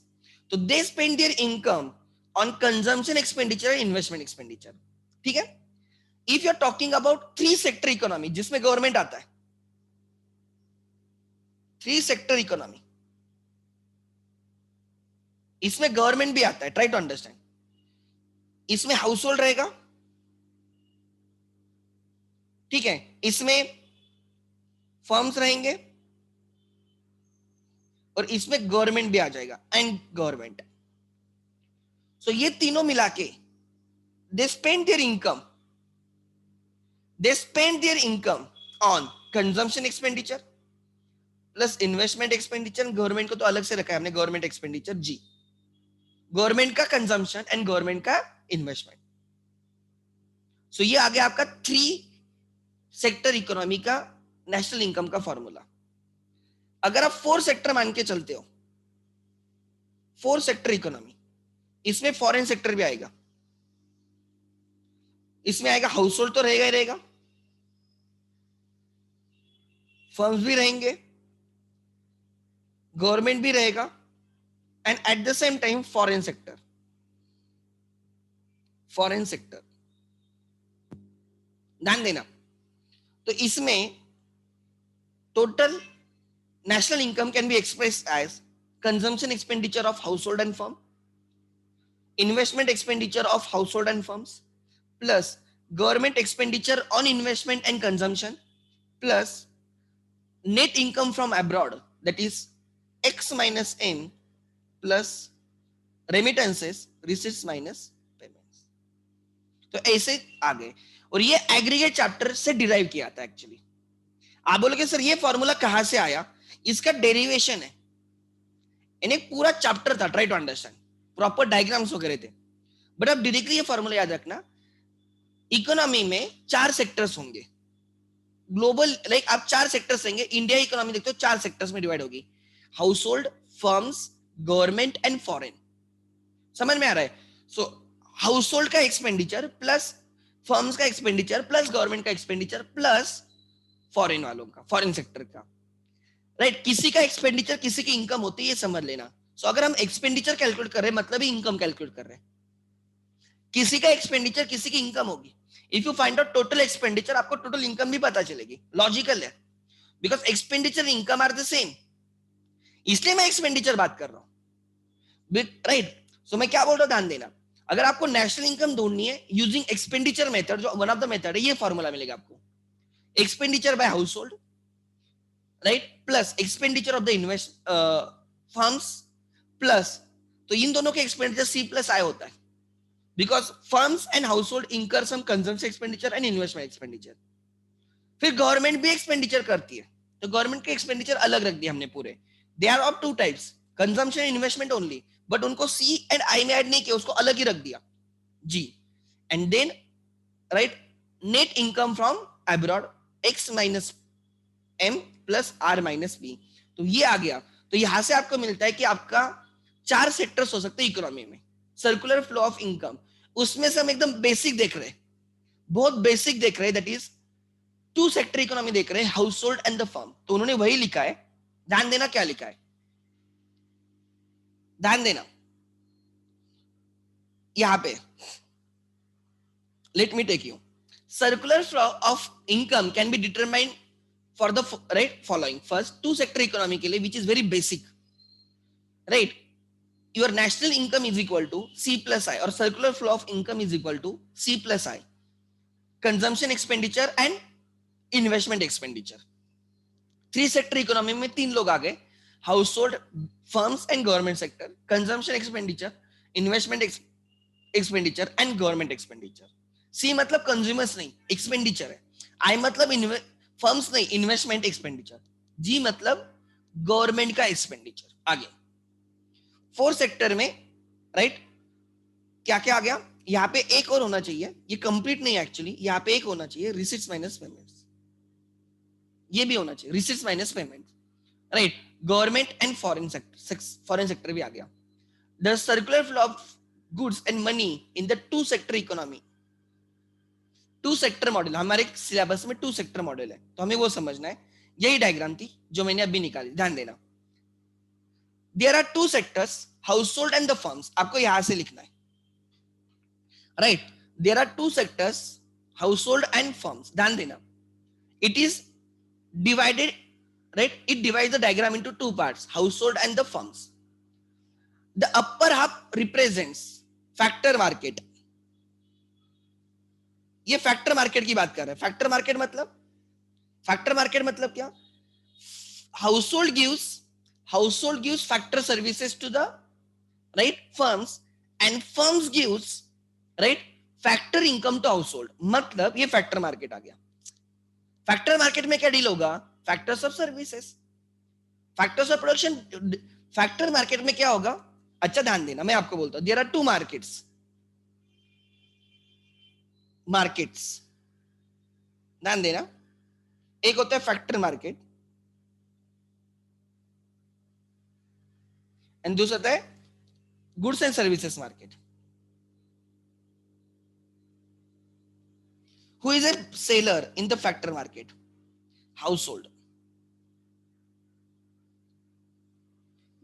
So they spend their income on consumption expenditure and investment expenditure. ठीक है? If you are talking about three sector economy जिसमें government आता है, three sector economy, इसमें government भी आता है, try to understand. इसमें हाउस होल्ड रहेगा, ठीक है, इसमें फर्म्स रहेंगे, और इसमें गवर्नमेंट भी आ जाएगा, एंड गवर्नमेंट। सो ये तीनों मिला के दे spend there income, they spend there income on consumption expenditure plus investment expenditure. Government को तो अलग से रखा है हमने, गवर्नमेंट एक्सपेंडिचर जी, गवर्नमेंट का कंजम्पशन एंड गवर्नमेंट का इन्वेस्टमेंट। सो ये आ गया आपका थ्री सेक्टर इकोनॉमी का नेशनल इनकम का फॉर्मूला। अगर आप फोर सेक्टर मान के चलते हो, फोर सेक्टर इकोनॉमी, इसमें फॉरेन सेक्टर भी आएगा, इसमें आएगा हाउस होल्ड तो रहेगा ही रहेगा, फर्म्स भी रहेंगे, गवर्नमेंट भी रहेगा, and at the same time foreign sector. Foreign sector, ध्यान देना। तो इसमें total national income can be expressed as consumption expenditure of household and firm, investment expenditure of household and firms, plus government expenditure on investment and consumption, plus net income from abroad, that is x minus n, plus remittances, receipts minus payments। तो ऐसे आ गए, और ये aggregate chapter से derive किया था actually. आप बोलोगे सर ये फॉर्मूला कहां से आया, इसका डेरिवेशन है, एक पूरा चैप्टर था, try to understand, proper diagrams वगैरह थे। बट अब डायरेक्टली ये फॉर्मूला याद रखना, इकोनॉमी में 4 सेक्टर्स होंगे, ग्लोबल लाइक आप 4 सेक्टर्स रहेंगे, इंडिया इकोनॉमी देखते हो 4 सेक्टर्स में डिवाइड होगी, house hold, firms, government and foreign. समझ में आ रहा है? सो हाउस होल्ड का एक्सपेंडिचर प्लस फर्म्स का एक्सपेंडिचर प्लस गवर्नमेंट का एक्सपेंडिचर प्लस फॉरेन वालों का, फॉरेन सेक्टर का, राइट। किसी का एक्सपेंडिचर किसी की इनकम होती है, ये समझ लेना। सो अगर हम एक्सपेंडिचर कैलकुलेट कर रहे हैं मतलब ही इनकम कैलकुलेट कर रहे हैं, किसी का एक्सपेंडिचर किसी की इनकम होगी। If you find out total expenditure, आपको टोटल इनकम भी पता चलेगी, लॉजिकल है, because expenditure income are the same, इसलिए मैं एक्सपेंडिचर बात कर रहा हूं, राइट। सो मैं क्या बोल रहा हूं, ध्यान देना। अगर आपको नेशनल इनकम ढूंढनी है यूजिंग एक्सपेंडिचर मेथड, जो वन ऑफ द मेथड है, ये फॉर्मूला मिलेगा आपको, expenditure bye house hold, right, plus expenditure of the invest firms, plus तो इन दोनों के एक्सपेंडिचर सी प्लस आई होता है, because firms and household incur some consumption expenditure and investment expenditure। फिर गवर्नमेंट भी एक्सपेंडिचर करती है, तो गवर्नमेंट के एक्सपेंडिचर अलग रख दिए हमने पूरे, they are of 2 types, consumption and investment only, but उनको सी एंड आई में ऐड नहीं किया, उसको अलग ही रख दिया जी। And then right, net income from abroad X minus M plus R minus B, तो ये आ गया। तो यहां से आपको मिलता है कि आपका 4 सेक्टर्स हो सकते हैं इकोनॉमी में, सर्कुलर फ्लो ऑफ इनकम, उसमें से हम एकदम बेसिक देख रहे हैं, बहुत बेसिक देख रहे हैं, दैट इज 2 सेक्टर इकोनॉमी देख रहे हैं, house hold and the firm. तो उन्होंने वही लिखा है, ध्यान देना क्या लिखा है, ध्यान देना यहां पे, let me take you, circular flow of income can be determined for the right following, first 2 sector economy के लिए, which is very basic, right, your national income is equal to C plus I, or circular flow of income is equal to C plus I, consumption expenditure and investment expenditure। 3 sector economy में 3 लोग आ गए, household, firms and government sector, consumption expenditure, investment expenditure and government expenditure। C मतलब consumers नहीं, expenditure है, I मतलब firms नहीं, investment expenditure, G मतलब government का expenditure। आगे 4 सेक्टर में, राइट, क्या क्या आ गया, यहां पे एक और होना चाहिए, ये कंप्लीट नहीं एक्चुअली, यहां पे एक होना चाहिए, रिसीट्स माइनस पेमेंट्स, ये भी होना चाहिए, receipts minus payments, right. Government and foreign sector भी आ गया। The circular flow of goods and money in the 2 sector economy, 2 sector model, हमारे सिलेबस में 2 सेक्टर मॉडल है, तो हमें वो समझना है। यही डायग्राम थी जो मैंने अभी निकाली, ध्यान देना। There are 2 sectors, household and the firms, आपको यहां से लिखना है, right. There are 2 sectors, household and firms, ध्यान देना। It is divided, right, it divides the diagram into 2 parts, household and the firms। The upper half represents factor market, ये factor market की बात कर रहे हैं। फैक्टर मार्केट मतलब क्या, household gives factor services to the right firms and firms gives right factor income to household, मतलब ये फैक्टर मार्केट आ गया। फैक्टर मार्केट में क्या डील होगा, factors of services, factors of production. Factor market में क्या होगा, अच्छा ध्यान देना, मैं आपको बोलता हूं, देयर आर 2 मार्केट्स, ध्यान देना। एक होता है फैक्टर मार्केट एंड दूसरा होता है goods and services market. Who is a seller in the factor market? Household.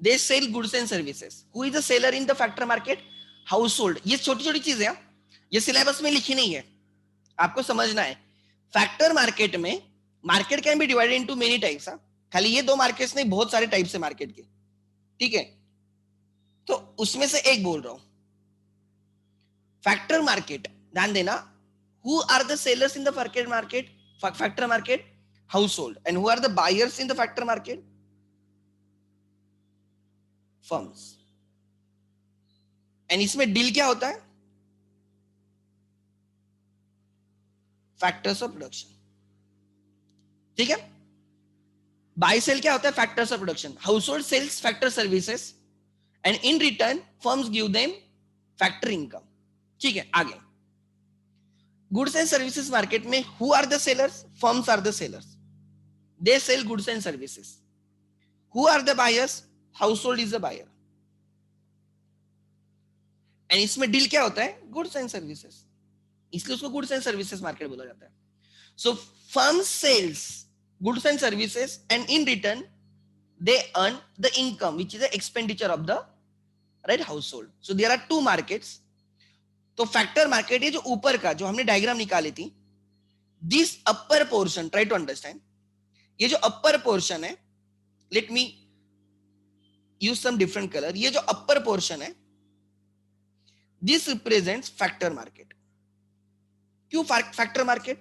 They sell goods and services. Who is the seller in the factor market? Household. ये छोटी छोटी चीजें हैं, ये सिलेबस में लिखी नहीं है, आपको समझना है। फैक्टर मार्केट में market can be divided into many types. खाली ये दो मार्केट्स नहीं, बहुत सारे टाइप्स है मार्केट के, ठीक है। तो उसमें से एक बोल रहा हूं फैक्टर मार्केट, ध्यान देना। Who are the sellers in the factor market? Household. And who are the buyers in the factor market? Firms. And इसमें डील क्या होता है? फैक्टर्स ऑफ प्रोडक्शन, ठीक है। बाय सेल क्या होता है? Factors of production. Household sells factor services and in return firms give them factor income, ठीक है। आगे गुड्स एंड सर्विसेज मार्केट में who are the sellers? Firms are the sellers, they sell goods and services. Who are the buyers? Household is the buyer. And इसमें deal क्या होता है? Goods and services, इसलिए उसको गुड्स एंड सर्विसेज मार्केट बोला जाता है। So firm sells goods and services and in return they earn the income which is the expenditure of the right household. So there are two markets. तो factor market, ये जो ऊपर का जो हमने डायग्राम निकाली थी, this upper portion, try to understand, ये जो अपर पोर्शन है, let me use some different colour, ये जो अपर पोर्शन है, दिस रिप्रेजेंट्स फैक्टर मार्केट। क्यों फैक्टर मार्केट?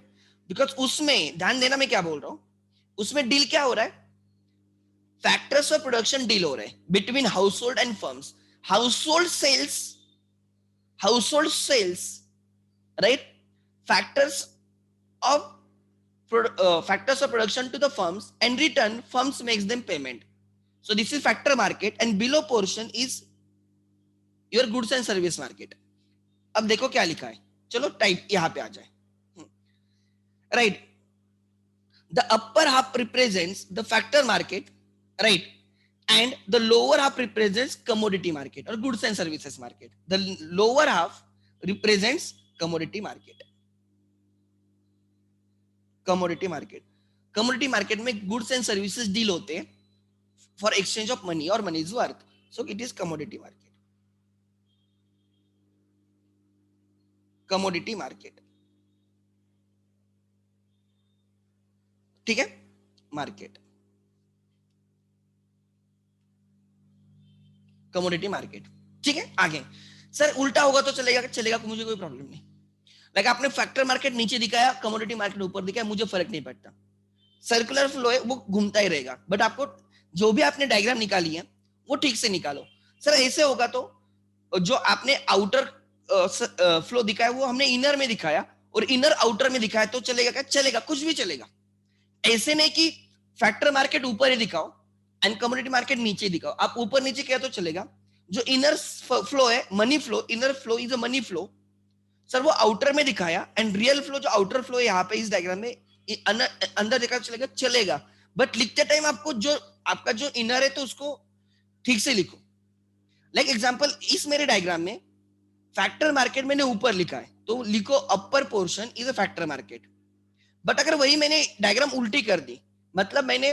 बिकॉज उसमें ध्यान देना, मैं क्या बोल रहा हूं, उसमें डील क्या हो रहा है? फैक्टर्स ऑफ प्रोडक्शन डील हो रहे हैं between household and firms. Household sells right factors of production to the firms, and return firms makes them payment. So this is factor market, and below portion is your goods and service market. अब देखो क्या लिखा है, चलो type यहां पे आ जाए, right. The upper half represents the factor market, right, and the lower half represents commodity market or goods and services market. The lower half represents commodity market. Commodity market में goods and services deal होते हैं for exchange of money or money's worth. So it is commodity market. Commodity market, ठीक है, market, commodity market, ठीक है। आगे sir उल्टा होगा तो चलेगा? चलेगा, मुझे कोई प्रॉब्लम नहीं। लाइक आपने फैक्टर मार्केट नीचे दिखाया, कमोडिटी मार्केट ऊपर दिखाया, मुझे फर्क नहीं पड़ता। सर्कुलर फ्लो है, वो घूमता ही रहेगा, बट आपको जो भी आपने डायग्राम निकाली है वो ठीक से निकालो। सर ऐसे होगा तो जो आपने आउटर फ्लो दिखाया वो हमने इनर में दिखाया और इनर आउटर में दिखाया, तो चलेगा क्या? चलेगा, कुछ भी चलेगा। ऐसे नहीं कि फैक्टर मार्केट ऊपर ही दिखाओ एंड कमोडिटी मार्केट नीचे दिखाओ। आप ऊपर नीचे किया तो चलेगा। जो इनर फ्लो है, money flow, inner flow is a money flow, sir वो आउटर में दिखाया, एंड रियल फ्लो जो आउटर फ्लो है यहाँ पे इस डायग्राम में अंदर देखा चलेगा, चलेगा। बट लिखते टाइम आपको जो आपका जो इनर है तो उसको ठीक से लिखो। लाइक एग्जांपल, इस मेरे डायग्राम में फैक्टर मार्केट मैंने ऊपर लिखा है, तो लिखो अपर portion is a factor market. But अगर वही मैंने डायग्राम उल्टी कर दी, मतलब मैंने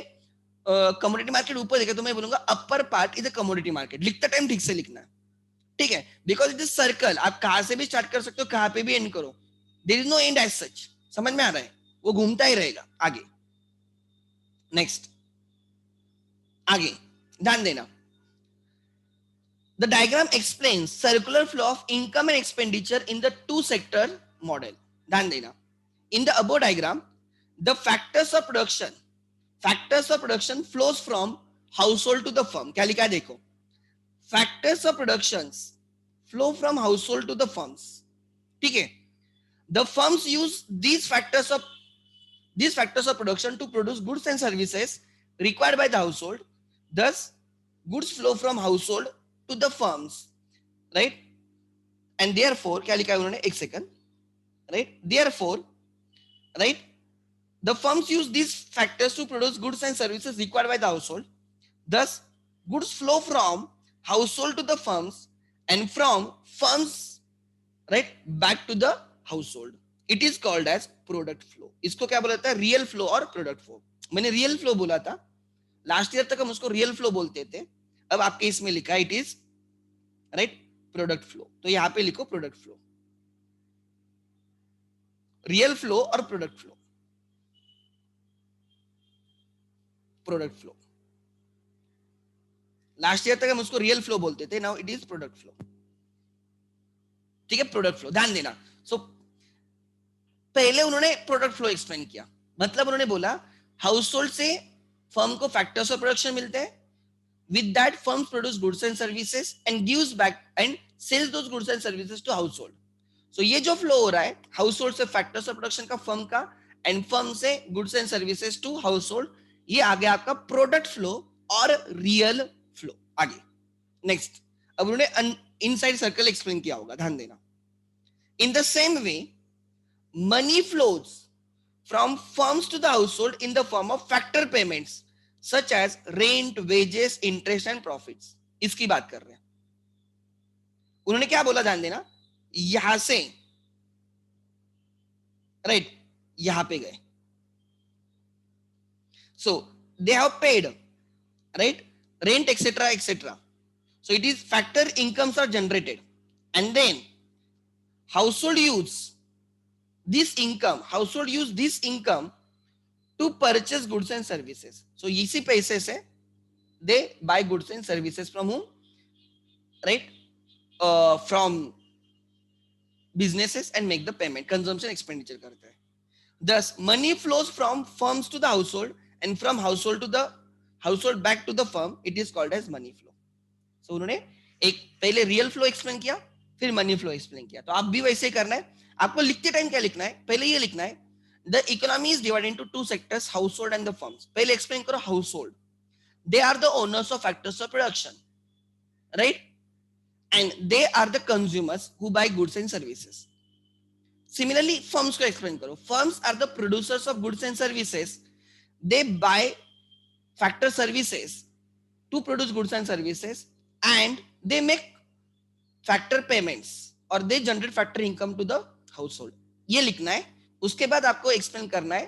कमोडिटी मार्केट ऊपर देखा, तो मैं बोलूंगा upper part is a commodity market. लिखते टाइम ठीक से लिखना है, ठीक है, बिकॉज इट इज सर्कल। आप कहां से भी स्टार्ट कर सकते हो, कहां पे भी एंड करो, there is no end as such. समझ में आ रहा है? वो घूमता ही रहेगा। आगे नेक्स्ट, आगे ध्यान देना। The diagram explains circular flow of income and expenditure in the two sector model. ध्यान देना, in the above diagram the factors of production flows from household to the firm. क्या लिखा है देखो, factors of productions flow from household to the firms, ठीक है। The firms use these factors of production to produce goods and services required by the household. Thus goods flow from household to the firms, right, and therefore क्या लिखा है उन्होंने, एक second, right, therefore, right, the firms use these factors to produce goods and services required by the household. Thus goods flow from household to the firms and from firms, right, back to the household. It is called as product flow. इसको क्या बोला जाता है? Real flow और product flow. मैंने real flow बोला था, last year तक हम उसको रियल फ्लो बोलते थे, अब आपके इसमें लिखा है it is right product flow, तो यहां पे लिखो प्रोडक्ट फ्लो। रियल फ्लो और product flow. Product flow, last year तक हम उसको रियल फ्लो बोलते थे, now it is product flow. ठीक है, प्रोडक्ट फ्लो ध्यान देना. सो पहले उन्होंने प्रोडक्ट फ्लो एक्सप्लेन किया. मतलब उन्होंने बोला हाउस होल्ड से फर्म को फैक्टर्स ऑफ प्रोडक्शन मिलते हैं. With that, firms produce goods and services and gives back and sells those goods and services to household. So ये जो फ्लो हो रहा है हाउस होल्ड से फैक्टर्स ऑफ प्रोडक्शन का फर्म का, एंड फर्म से goods and services to household, ये आ गया आपका प्रोडक्ट फ्लो और रियल फ्लो. आगे नेक्स्ट, अब उन्होंने इनसाइड सर्कल एक्सप्लेन किया होगा, ध्यान देना. In the same way money flows from firms to the household in the form of factor payments such as rent, wages, interest and profits. इसकी बात कर रहे हैं. उन्होंने क्या बोला ध्यान देना, यहां से राइट यहां पे गए. So they have paid right rent etc. So it is factor incomes are generated and then household use this income to purchase goods and services. So इसी पैसे से they buy goods and services from whom? Right? From businesses and make the payment. Consumption expenditure करते हैं. Thus money flows from firms to the household and from household to the household back to the firm. It is called as money flow. So उन्होंने एक पहले real flow explain किया, फिर money flow explain किया. तो आप भी वैसे ही करना है. आपको लिखते टाइम क्या लिखना है, पहले ये लिखना है the economy is divided into two sectors, household and the firms. पहले explain करो household. They are the owners of factors of production, right? And they are the consumers who buy goods and services. Similarly, firms को explain करो. Firms are the producers of goods and services. They buy factor services to produce goods and services, and they make factor payments or they generate factor income to the household. ये लिखना है. उसके बाद आपको explain करना है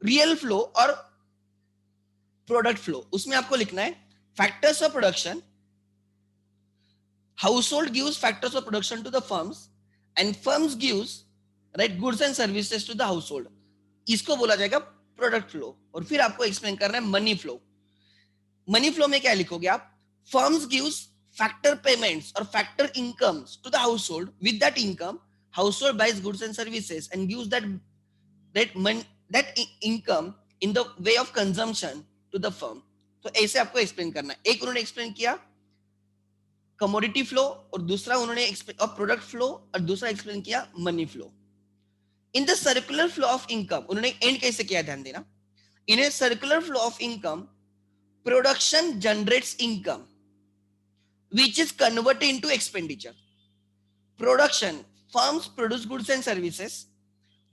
real flow और product flow. उसमें आपको लिखना है factors of production, household gives factors of production to the firms and firms gives right goods and services to the household. इसको बोला जाएगा प्रोडक्ट फ्लो. और फिर आपको एक्सप्लेन करना है मनी फ्लो. मनी फ्लो में क्या लिखोगे आप, फर्म्स गिव्स फैक्टर पेमेंट्स और factor incomes to the household. With that income household buys goods and services and gives that income in the way of consumption to the firm. तो ऐसे आपको explain करना है. एक उन्होंने एक्सप्लेन किया commodity flow और दूसरा उन्होंने और प्रोडक्ट फ्लो और दूसरा एक्सप्लेन किया money flow. In the circular flow of income उन्होंने एंड कैसे किया ध्यान देना. In a circular flow of income production generates income which is converted into expenditure. Production, firms produce goods and services,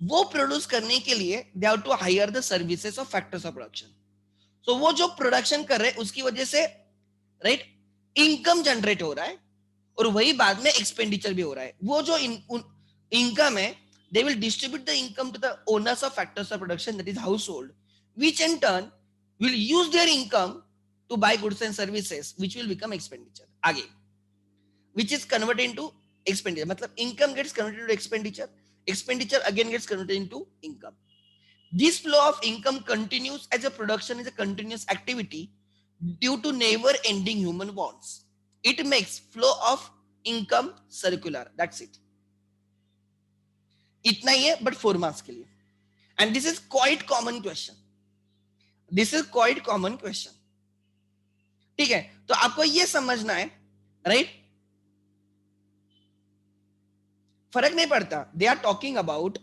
वो produce करने के लिए they have to hire the services of factors of production. So वो जो production कर रहे हैं उसकी वजह से राइट इनकम जनरेट हो रहा है और वही बाद में एक्सपेंडिचर भी हो रहा है. वो जो इनकम है they will distribute the income to the owners of factors of production, that is household, which in turn will use their income to buy goods and services which will become expenditure. आगे which is converted into expenditure. मतलब income gets converted into expenditure, expenditure again gets converted into income. This flow of income continues as a production is a continuous activity due to never ending human wants. It makes flow of income circular. That's it. इतना ही है but 4 marks के लिए. And this is quite common question. This is quite common question. ठीक है, तो आपको ये समझना है राइट. फर्क नहीं पड़ता. दे आर टॉकिंग अबाउट,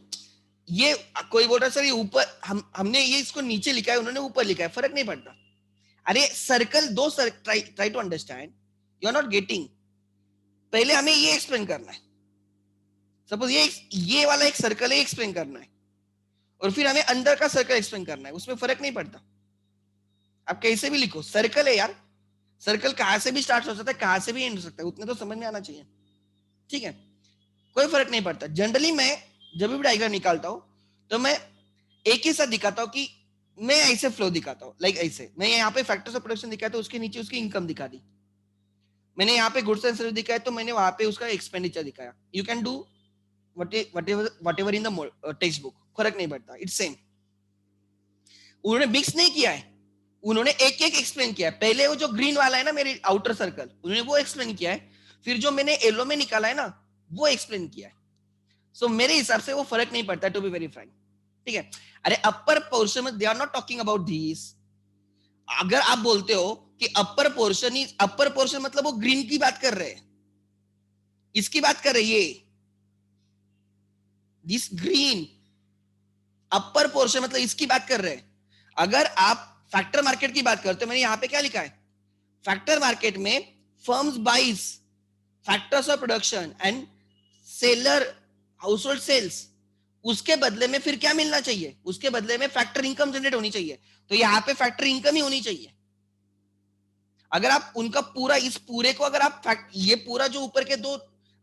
ये कोई बोल रहा सर ये ऊपर हमने ये इसको नीचे लिखा है, उन्होंने ऊपर लिखा है, फर्क नहीं पड़ता. अरे सर्कल दो, try to understand, you are not getting. पहले हमें ये एक्सप्लेन करना है. सपोज ये वाला एक सर्कल है, एक्सप्लेन करना है और फिर हमें अंदर का सर्कल एक्सप्लेन करना है. उसमें फर्क नहीं पड़ता. आप कैसे भी लिखो, सर्कल है यार. सर्कल कहां से भी स्टार्ट हो सकता है, कहां से भी एंड हो सकता है, उतने तो समझ में आना चाहिए. ठीक है, कोई फर्क नहीं पड़ता. जनरली मैं जब भी डायग्राम निकालता हूं तो मैं एक ही साथ दिखाता हूं कि मैं ऐसे फ्लो दिखाता हूं. लाइक ऐसे मैं यहाँ पे फैक्टर्स ऑफ प्रोडक्शन दिखाया तो उसके नीचे उसकी इनकम दिखा दी. मैंने यहाँ पे गुड्स एंड सर्विस दिखाया तो मैंने वहां पे उसका एक्सपेंडिचर दिखाया. You can do whatever in the text book, फर्क नहीं पड़ता, इट्स सेम। उन्होंने मिक्स नहीं किया है, उन्होंने एक एक एक्सप्लेन किया है। पहले वो जो ग्रीन वाला है ना मेरे आउटर सर्कल, उन्होंने वो एक्सप्लेन किया है, फिर जो मैंने येलो में निकाला है ना वो एक्सप्लेन किया है। सो मेरे हिसाब से वो फर्क नहीं पड़ता, टू बी वेरी फ्रैंक, ठीक है। अरे अपर पोर्शन में they are not talking about this. अगर आप बोलते हो कि upper portion is upper portion, मतलब वो ग्रीन की बात कर रहे हैं, इसकी बात कर रहे हैं, दिस ग्रीन अपर पोर्शन मतलब इसकी बात कर रहे हैं। अगर आप फैक्टर मार्केट की बात करते हो, मैंने यहां पे क्या लिखा है, फैक्टर मार्केट में firms buys factors of production and seller household sells, उसके बदले में फिर क्या मिलना चाहिए, उसके बदले में फैक्टर इनकम जनरेट होनी चाहिए। तो यहाँ पे फैक्टर इनकम ही होनी चाहिए। अगर आप उनका पूरा, इस पूरे को अगर आप ये पूरा जो ऊपर के दो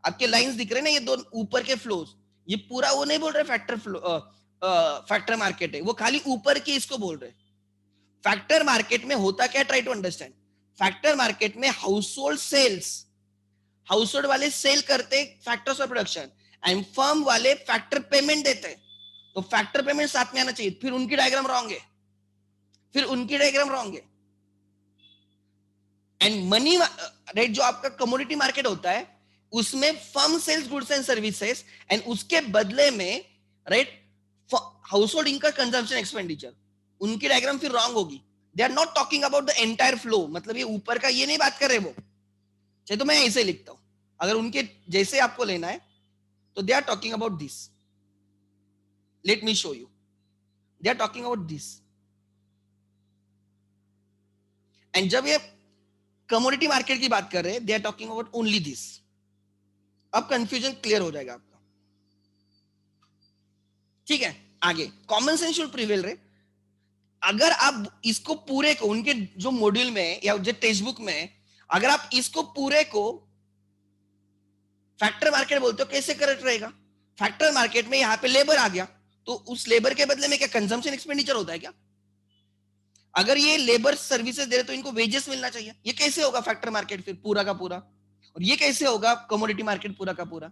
आपके लाइंस दिख रहे हैं ना, ये दो ऊपर के फ्लोज, ये पूरा वो नहीं बोल रहे फैक्टर फ्लो फैक्टर मार्केट है, वो खाली ऊपर के इसको बोल रहे। फैक्टर मार्केट में होता क्या, try to understand. Factor market में household sells, household वाले सेल करते factors of production, and firm वाले फैक्टर पेमेंट देते। तो फैक्टर पेमेंट साथ में आना चाहिए, फिर उनकी डायग्राम रॉन्ग है, फिर उनकी डायग्राम रॉन्ग है। एंड मनी रेट जो आपका कमोडिटी मार्केट होता है, उसमें firm sells goods and services, and उसके बदले में राइट हाउस होल्ड इनका कंजम्पशन एक्सपेंडिचर, उनकी डायग्राम फिर रॉन्ग होगी। They are not talking about the entire flow, मतलब ये ऊपर का ये नहीं बात कर रहे वो, चाहे तो मैं ऐसे लिखता हूं, अगर उनके जैसे आपको लेना है तो they are talking about this. Let me show you, they are talking about this. And जब ये कमोडिटी मार्केट की बात कर रहे हैं, they are talking about only this. अब कंफ्यूजन क्लियर हो जाएगा आपका, ठीक है। आगे कॉमन सेंस शुड प्रिवेल रे। अगर आप इसको पूरे को उनके जो मॉड्यूल में या जो टेक्स्ट बुक में, अगर आप इसको पूरे को फैक्टर मार्केट बोलते हो, कैसे करेक्ट रहेगा? फैक्टर मार्केट में यहां पे लेबर आ गया, तो उस लेबर के बदले में क्या कंजम्पशन एक्सपेंडिचर होता है क्या? अगर ये लेबर सर्विसेज दे रहे तो इनको वेजेस मिलना चाहिए। ये कैसे होगा फैक्टर मार्केट फिर पूरा का पूरा? और ये कैसे होगा कमोडिटी मार्केट पूरा का पूरा?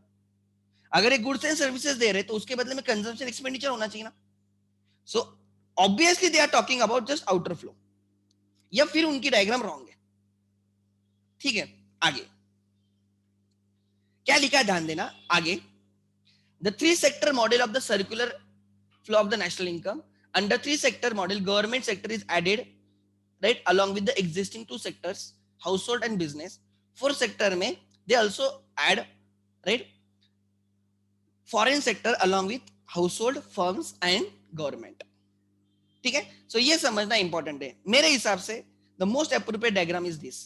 अगर एक गुड्स एंड सर्विसेज दे रहे तो उसके बदले में कंजम्पशन एक्सपेंडिचर होना चाहिए ना। So obviously they are talking about just outer flow, या फिर उनकी डायग्राम रॉन्ग है, ठीक है। आगे क्या लिखा है ध्यान देना। आगे the three sector model of the circular flow of the national income. Under three sector model, government sector is added right along with the existing two sectors, household and business. Fourth sector में they also add right foreign sector along with household, firms and government, ठीक है। So ये समझना important है मेरे हिसाब से। The most appropriate diagram is this.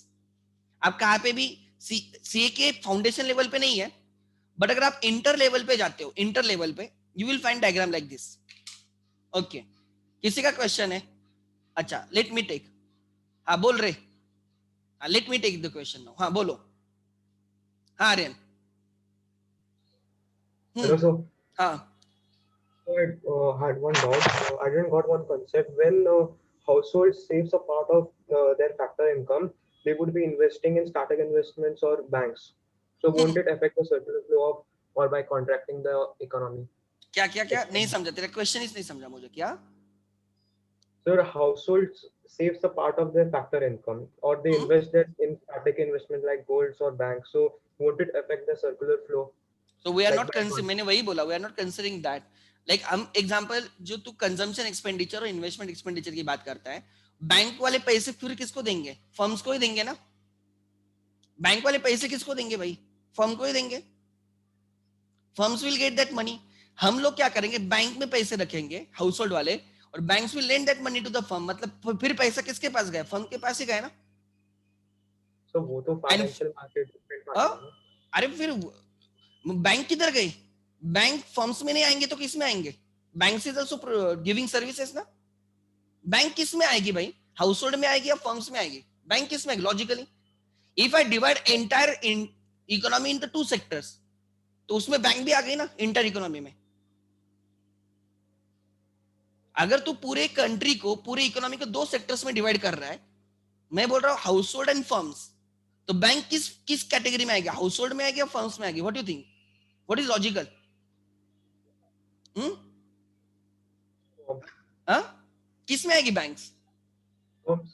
आप कहाँ पे भी सीए के फाउंडेशन लेवल पे नहीं है, बट अगर आप इंटर लेवल पे जाते हो, इंटर लेवल पे you will find diagram like this. Okay, किसी का क्वेश्चन है? अच्छा, लेट मी टेक। हाँ बोल रहे, हाँ let me take the question now. हाँ बोलो। हाँ आर्यन। Hello, sir. हाँ So I had one doubt. I didn't got one concept. When household saves a part of their factor income, they would be investing in static investments or banks. So won't it affect the circular flow of or by contracting the economy? क्या क्या क्या नहीं समझा, तेरा question ही नहीं समझा मुझे। क्या? So the household saves a part of their factor income, or they invest that in static investment like golds or banks. So won't it affect the circular flow? So we are Like not considering, मैंने वही बोला, we are not considering that. Like हम example जो तू consumption expenditure और investment expenditure की बात करता है, बैंक वाले पैसे फिर किसको देंगे? फर्म्स को ही देंगे ना। बैंक वाले पैसे किसको देंगे भाई? फर्म को ही देंगे। Firms will get that money. हम लोग क्या करेंगे, बैंक में पैसे रखेंगे हाउस होल्ड वाले, और banks will lend that money to the firm. मतलब फिर पैसा किसके पास गया? फर्म के पास ही गया ना। so वो तो एंड फाइनेंशियल मार्केट डिपेंड करता है ना. अरे फिर बैंक किधर गए? बैंक फर्म्स में नहीं आएंगे तो किस में आएंगे? Bank is also giving services ना। बैंक किस में आएगी भाई? हाउस होल्ड में आएगी या फर्म्स में आएगी? बैंक किस में? Logically if I divide entire economy in the two sectors, तो उसमें बैंक भी आ गई ना इंटर इकोनॉमी में। अगर तू पूरे कंट्री को, पूरे इकोनॉमी को दो सेक्टर्स में डिवाइड कर रहा है, मैं बोल रहा हूं हाउस होल्ड एंड फर्म्स, तो बैंक किस किस कैटेगरी में आएगा? हाउस होल्ड में आएगी या फर्म्स में आएगी? What you think? What is logical? किस में आएगी बैंक्स? Firms.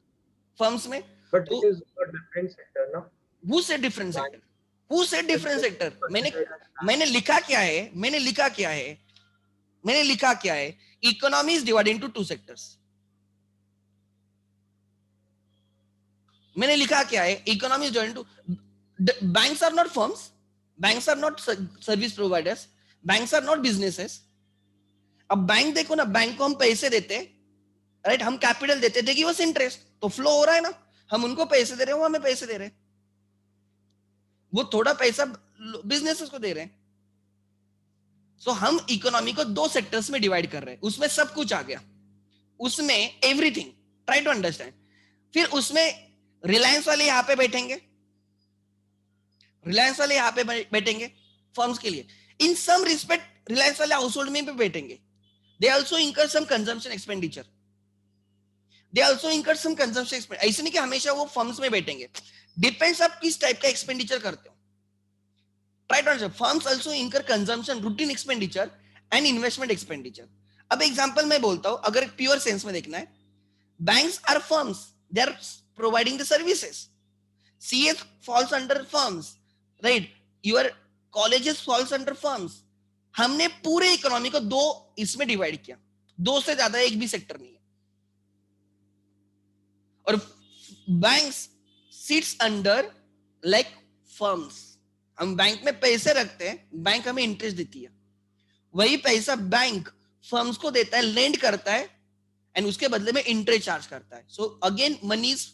फर्म्स में. But तो it is a different sector, no? Who से डिफरेंट Bank. सेक्टर? हु से It's डिफरेंट just सेक्टर? मैंने considered as मैंने bank. लिखा क्या है? मैंने लिखा क्या है? Economy is divided into two sectors. मैंने लिखा क्या है? Economy is divided into. Banks are not firms, banks are not service providers, banks are not businesses. अब बैंक देखो ना, बैंक को हम पैसे देते हैं, राइट? हम कैपिटल देते थे कि बस इंटरेस्ट तो फ्लो हो रहा है ना, हम उनको पैसे दे रहे हैं, वो हमें पैसे दे रहे हैं, वो थोड़ा पैसा बिजनेसेस को दे रहे हैं. सो हम इकोनॉमी को दो सेक्टर्स में डिवाइड कर रहे हैं, उसमें सब कुछ आ गया, उसमें एवरीथिंग. Try to understand. फिर उसमें रिलायंस वाले यहां पे बैठेंगे, रिलायंस वाले यहां पे बैठेंगे फर्म्स के लिए. इन सम रिस्पेक्ट रिलायंस वाले हाउस होल्ड में भी बैठेंगे. दे आल्सो इंकर सम कंजम्पशन एक्सपेंडिचर, दे आल्सो इंकर सम कंजम्पशन एक्सपेंडिचर. ऐसे नहीं कि हमेशा वो फर्म्स में बैठेंगे, डिपेंड्स आप किस टाइप का एक्सपेंडिचर करते हो. Try to understand. Firms also incur consumption, routine expenditure and investment expenditure. अब एग्जांपल मैं बोलता हूं, अगर प्योर सेंस में देखना है, banks are firms, they are providing the services. CS falls under firms, right? Your colleges falls under firms. हमने पूरे इकोनॉमी को दो इसमें डिवाइड किया, दो से ज्यादा एक भी सेक्टर नहीं है. और banks sits under like firms. हम बैंक में पैसे रखते हैं, बैंक हमें इंटरेस्ट देती है, वही पैसा बैंक फर्म्स को देता है, लेंड करता है, एंड उसके बदले में इंटरेस्ट चार्ज करता है. So again money is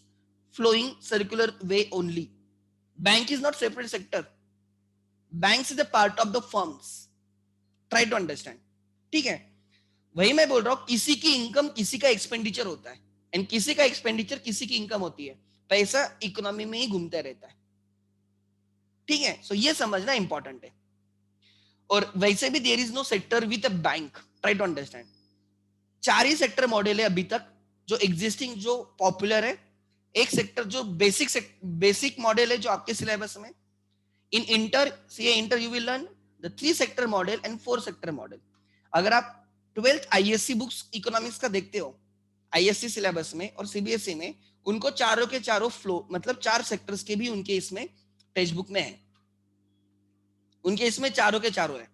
flowing circular way only. Bank is not separate sector. Banks is a part of the firms. Try to understand. ठीक है, वही मैं बोल रहा हूं, किसी की इनकम किसी का एक्सपेंडिचर होता है, एंड किसी का एक्सपेंडिचर किसी की इनकम होती है. पैसा इकोनॉमी में ही घूमता रहता है. ठीक है, सो ये समझना इंपॉर्टेंट है. और वैसे भी there is no sector with a bank. Try to understand. चार ही सेक्टर मॉडल है अभी तक जो एग्जिस्टिंग, जो पॉपुलर है. एक सेक्टर जो बेसिक मॉडल है जो आपके सिलेबस में, in inter CA inter you will learn the 3 sector model and 4 sector model. अगर आप 12th आईएससी बुक्स इकोनॉमिक्स का देखते हो, आईएससी सिलेबस में और सीबीएसई में, उनको चारों के चारों फ्लो, मतलब 4 सेक्टर्स के भी उनके इसमें टेक्स्ट बुक में है, उनके इसमें चारों के चारों है.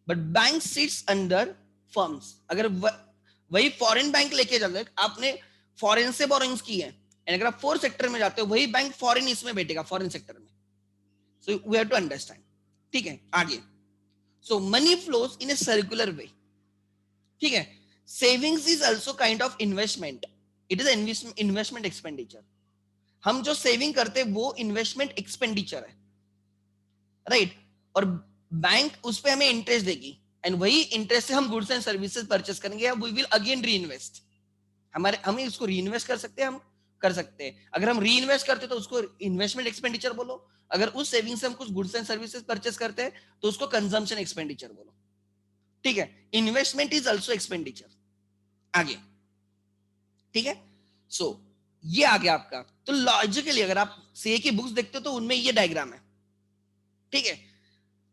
But bank sits under firms. अगर वही फॉरेन बैंक लेके चल, आपने फॉरेन से बोरोइंग्स की है, एंड अगर आप 4 सेक्टर में जाते हो, वही बैंक फॉरेन इसमें बैठेगा, फॉरेन सेक्टर में. So we have to understand. ठीक है, आगे. So money flows in a circular way. ठीक है, savings is also kind of investment. It is investment expenditure. हम जो सेविंग करते हैं वो इन्वेस्टमेंट एक्सपेंडिचर है, राइट? और बैंक उस पर हमें इंटरेस्ट देगी, एंड वही इंटरेस्ट से हम गुड्स एंड सर्विसेज परचेस करेंगे, वी विल अगेन री इन्वेस्ट. हमें इसको री इन्वेस्ट कर सकते हैं, हम कर सकते हैं. अगर हम री इन्वेस्ट करते हैं तो उसको इन्वेस्टमेंट एक्सपेंडिचर बोलो. अगर उस सेविंग से हम कुछ गुड्स एंड सर्विसेज परचेस करते हैं तो उसको कंजम्पशन एक्सपेंडिचर बोलो. ठीक है, इन्वेस्टमेंट इज आल्सो एक्सपेंडिचर. आगे. ठीक है, सो ये आ गया आपका. तो लॉजिकली अगर आप सीए की बुक्स देखते हो तो उनमें ये डायग्राम है. ठीक है,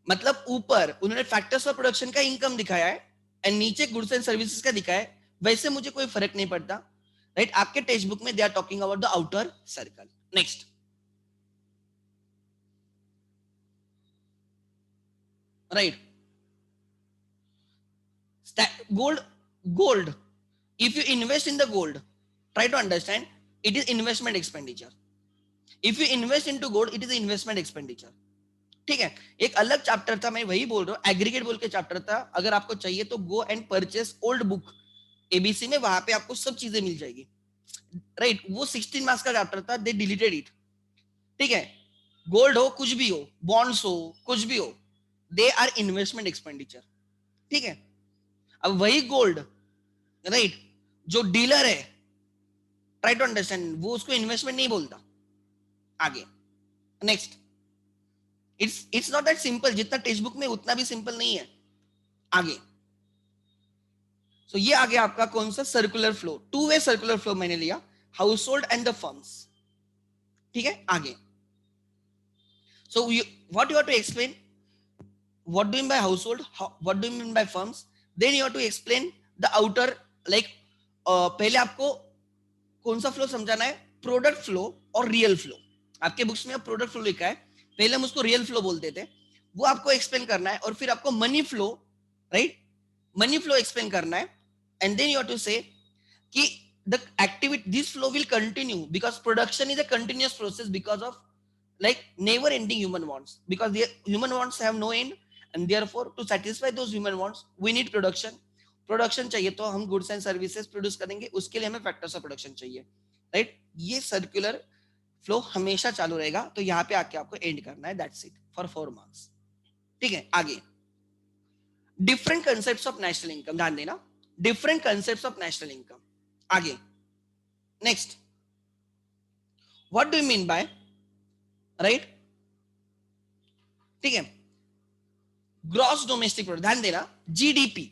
मतलब ऊपर उन्होंने फैक्टर्स ऑफ प्रोडक्शन का इनकम दिखाया है, एंड नीचे गुड्स एंड सर्विसेज का दिखाया है. वैसे मुझे कोई फर्क नहीं पड़ता, राइट? आपके टेक्स्ट बुक में they are talking about the outer circle. Next, right? Gold. If you invest in the gold, try to understand, it is investment expenditure. If you invest into gold, it is investment expenditure. ठीक है, एक अलग chapter था, मैं वही बोल रहा हूँ, एग्रीगेट बोल के चैप्टर था. अगर आपको चाहिए तो go and purchase old book ABC में, वहां पे आपको सब चीजें मिल जाएगी, राइट? वो 16 मार्क्स का चैप्टर था, दे डिलीटेड इट. ठीक है, गोल्ड हो, कुछ भी हो, बॉन्ड्स हो, कुछ भी हो, दे आर इन्वेस्टमेंट एक्सपेंडिचर. ठीक है, अब वही गोल्ड, राइट, जो डीलर है, ट्राई टू अंडरस्टैंड, वो उसको इन्वेस्टमेंट नहीं बोलता. आगे, next. It's not that simple. जितना टेक्स्ट बुक में उतना भी सिंपल नहीं है. आगे. सो ये आ गया आपका कौन सा? Circular flow. 2 way circular flow मैंने लिया, household and the firms. ठीक है, आगे. So what you have to explain, what do you mean by household, what do you mean by firms, then you have to explain the outer, like पहले आपको कौन सा flow समझाना है, product flow और रियल फ्लो। आपके books में product flow लिखा है, पहले हम उसको रियल फ्लो बोलते थे, वो आपको एक्सप्लेन करना है, और फिर आपको money flow, right, money flow explain करना है, and then you have to say कि the activity, this flow will continue because production is a continuous process because of like never ending human wants, because the human wants have no end, and therefore to satisfy those human wants we need production चाहिए, तो हम goods and services produce करेंगे, उसके लिए हमें factors of production चाहिए, right. ये circular flow हमेशा चालू रहेगा, तो यहाँ पे आके आपको एंड करना है, दैट्स इट फॉर 4 मार्क्स। ठीक है, आगे different concepts of national income, ध्यान देना, different concepts of national income. आगे next, what do you mean by, right, ठीक है, ग्रॉस डोमेस्टिक प्रोडक्ट, ध्यान देना, GDP,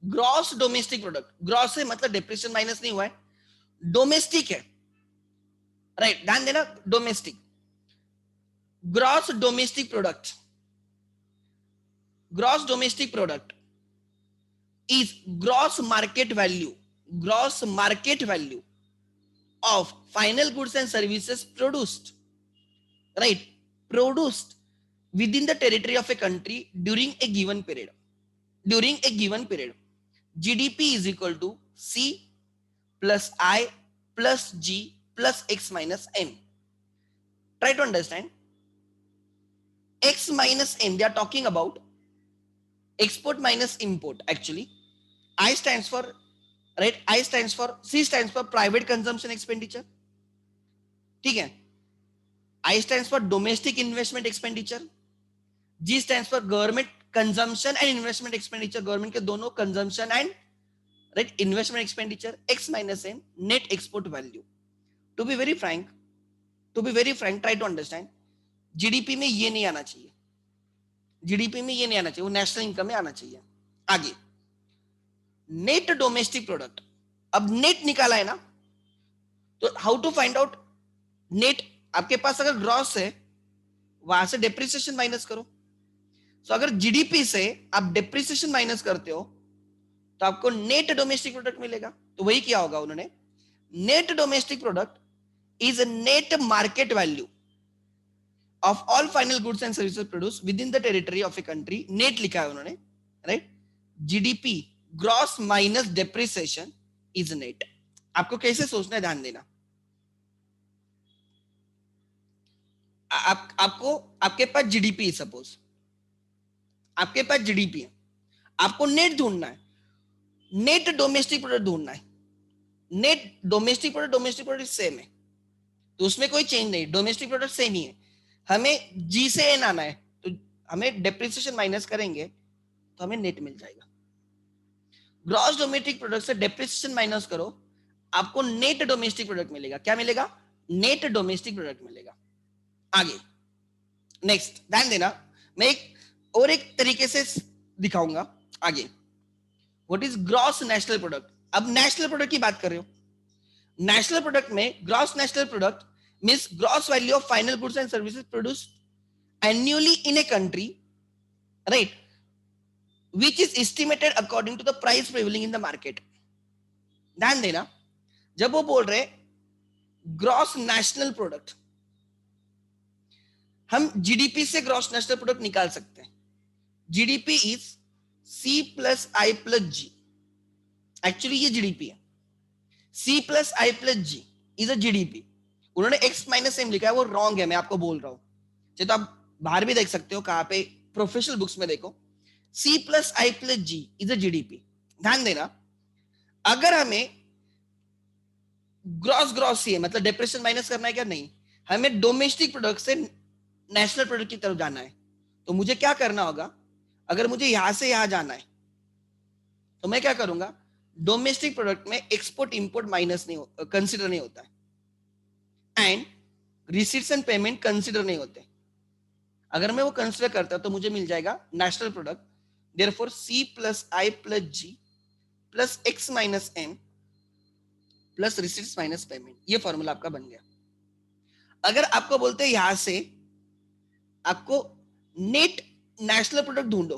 gross domestic product, gross है मतलब डिप्रेशन माइनस नहीं हुआ है, डोमेस्टिक है, राइट, ध्यान देना, domestic, gross domestic product, gross domestic product is gross market value, gross market value of final goods and services produced, right, produced within the territory of a country during a given period, during a given period. GDP is equal to C plus I plus G plus X minus M. Try to understand. X minus M, they are talking about export minus import. Actually, I stands for, right, I stands for, C stands for private consumption expenditure, ठीक है, I stands for domestic investment expenditure, G stands for government consumption and investment expenditure, government के दोनों consumption and, right, investment expenditure, X minus N net export value. To be very frank, try to understand, GDP में ये नहीं आना चाहिए, GDP में ये नहीं आना चाहिए, वो नेशनल इनकम में आना चाहिए। आगे नेट डोमेस्टिक प्रोडक्ट, अब नेट निकाला है ना, तो how to find out net, आपके पास अगर ग्रॉस है वहां से डेप्रिसिएशन माइनस करो, तो अगर जीडीपी से आप डेप्रिसिएशन माइनस करते हो तो आपको नेट डोमेस्टिक प्रोडक्ट मिलेगा, तो वही किया होगा उन्होंने, net domestic product is a net market value of all final goods and services produce with in the territory of a country, net लिखा है उन्होंने, right, GDP gross minus depreciation is net. आपको कैसे सोचना है, ध्यान देना, आपको, आपके पास जीडीपी, सपोज आपके पास जीडीपी है, आपको नेट ढूंढना है, नेट डोमेस्टिक प्रोडक्ट ढूंढना है, नेट डोमेस्टिक प्रोडक्ट सेम है, तो उसमें कोई चेंज नहीं, डोमेस्टिक प्रोडक्ट सेम ही है, हमें जी से एन आना है, तो हमें डेप्रिसिएशन माइनस करेंगे तो हमें नेट मिल जाएगा। ग्रॉस डोमेस्टिक प्रोडक्ट से डेप्रिसिएशन माइनस करो, आपको नेट डोमेस्टिक प्रोडक्ट मिलेगा, क्या मिलेगा, नेट डोमेस्टिक प्रोडक्ट मिलेगा। आगे नेक्स्ट, ध्यान देना, मैं एक तरीके से दिखाऊंगा आगे, what is gross national product. अब नेशनल प्रोडक्ट की बात कर रहे हो, नेशनल प्रोडक्ट में gross national product means gross value of final goods and services produced annually in a country, right, which is estimated according to the price prevailing in the market। ध्यान देना, जब वो बोल रहे ग्रॉस नेशनल प्रोडक्ट, हम GDP से gross national product निकाल सकते हैं, GDP is C plus I plus G, actually ये जीडीपी है, C plus I plus G is a GDP, उन्होंने एक्स माइनस एम लिखा है, वो रॉन्ग है, मैं आपको बोल रहा हूं, तो आप बाहर भी देख सकते हो, कहां पे, प्रोफेशनल बुक्स में देखो, C plus I plus G is a GDP. ध्यान देना, अगर हमें ग्रॉस सी है मतलब डेप्रेशन माइनस करना है क्या, नहीं, हमें डोमेस्टिक प्रोडक्ट से नेशनल प्रोडक्ट की तरफ जाना है, तो मुझे क्या करना होगा, अगर मुझे यहां से यहां जाना है तो मैं क्या करूंगा, डोमेस्टिक प्रोडक्ट में एक्सपोर्ट इंपोर्ट माइनस नहीं कंसीडर नहीं होता है, and receipts and payment consider नहीं होते, अगर मैं वो कंसीडर करता तो मुझे मिल जाएगा national product, therefore C plus I plus G plus X minus M plus receipts minus payment, ये फॉर्मूला आपका बन गया। अगर आपको बोलते हैं यहां से आपको नेट नेशनल प्रोडक्ट ढूंढो,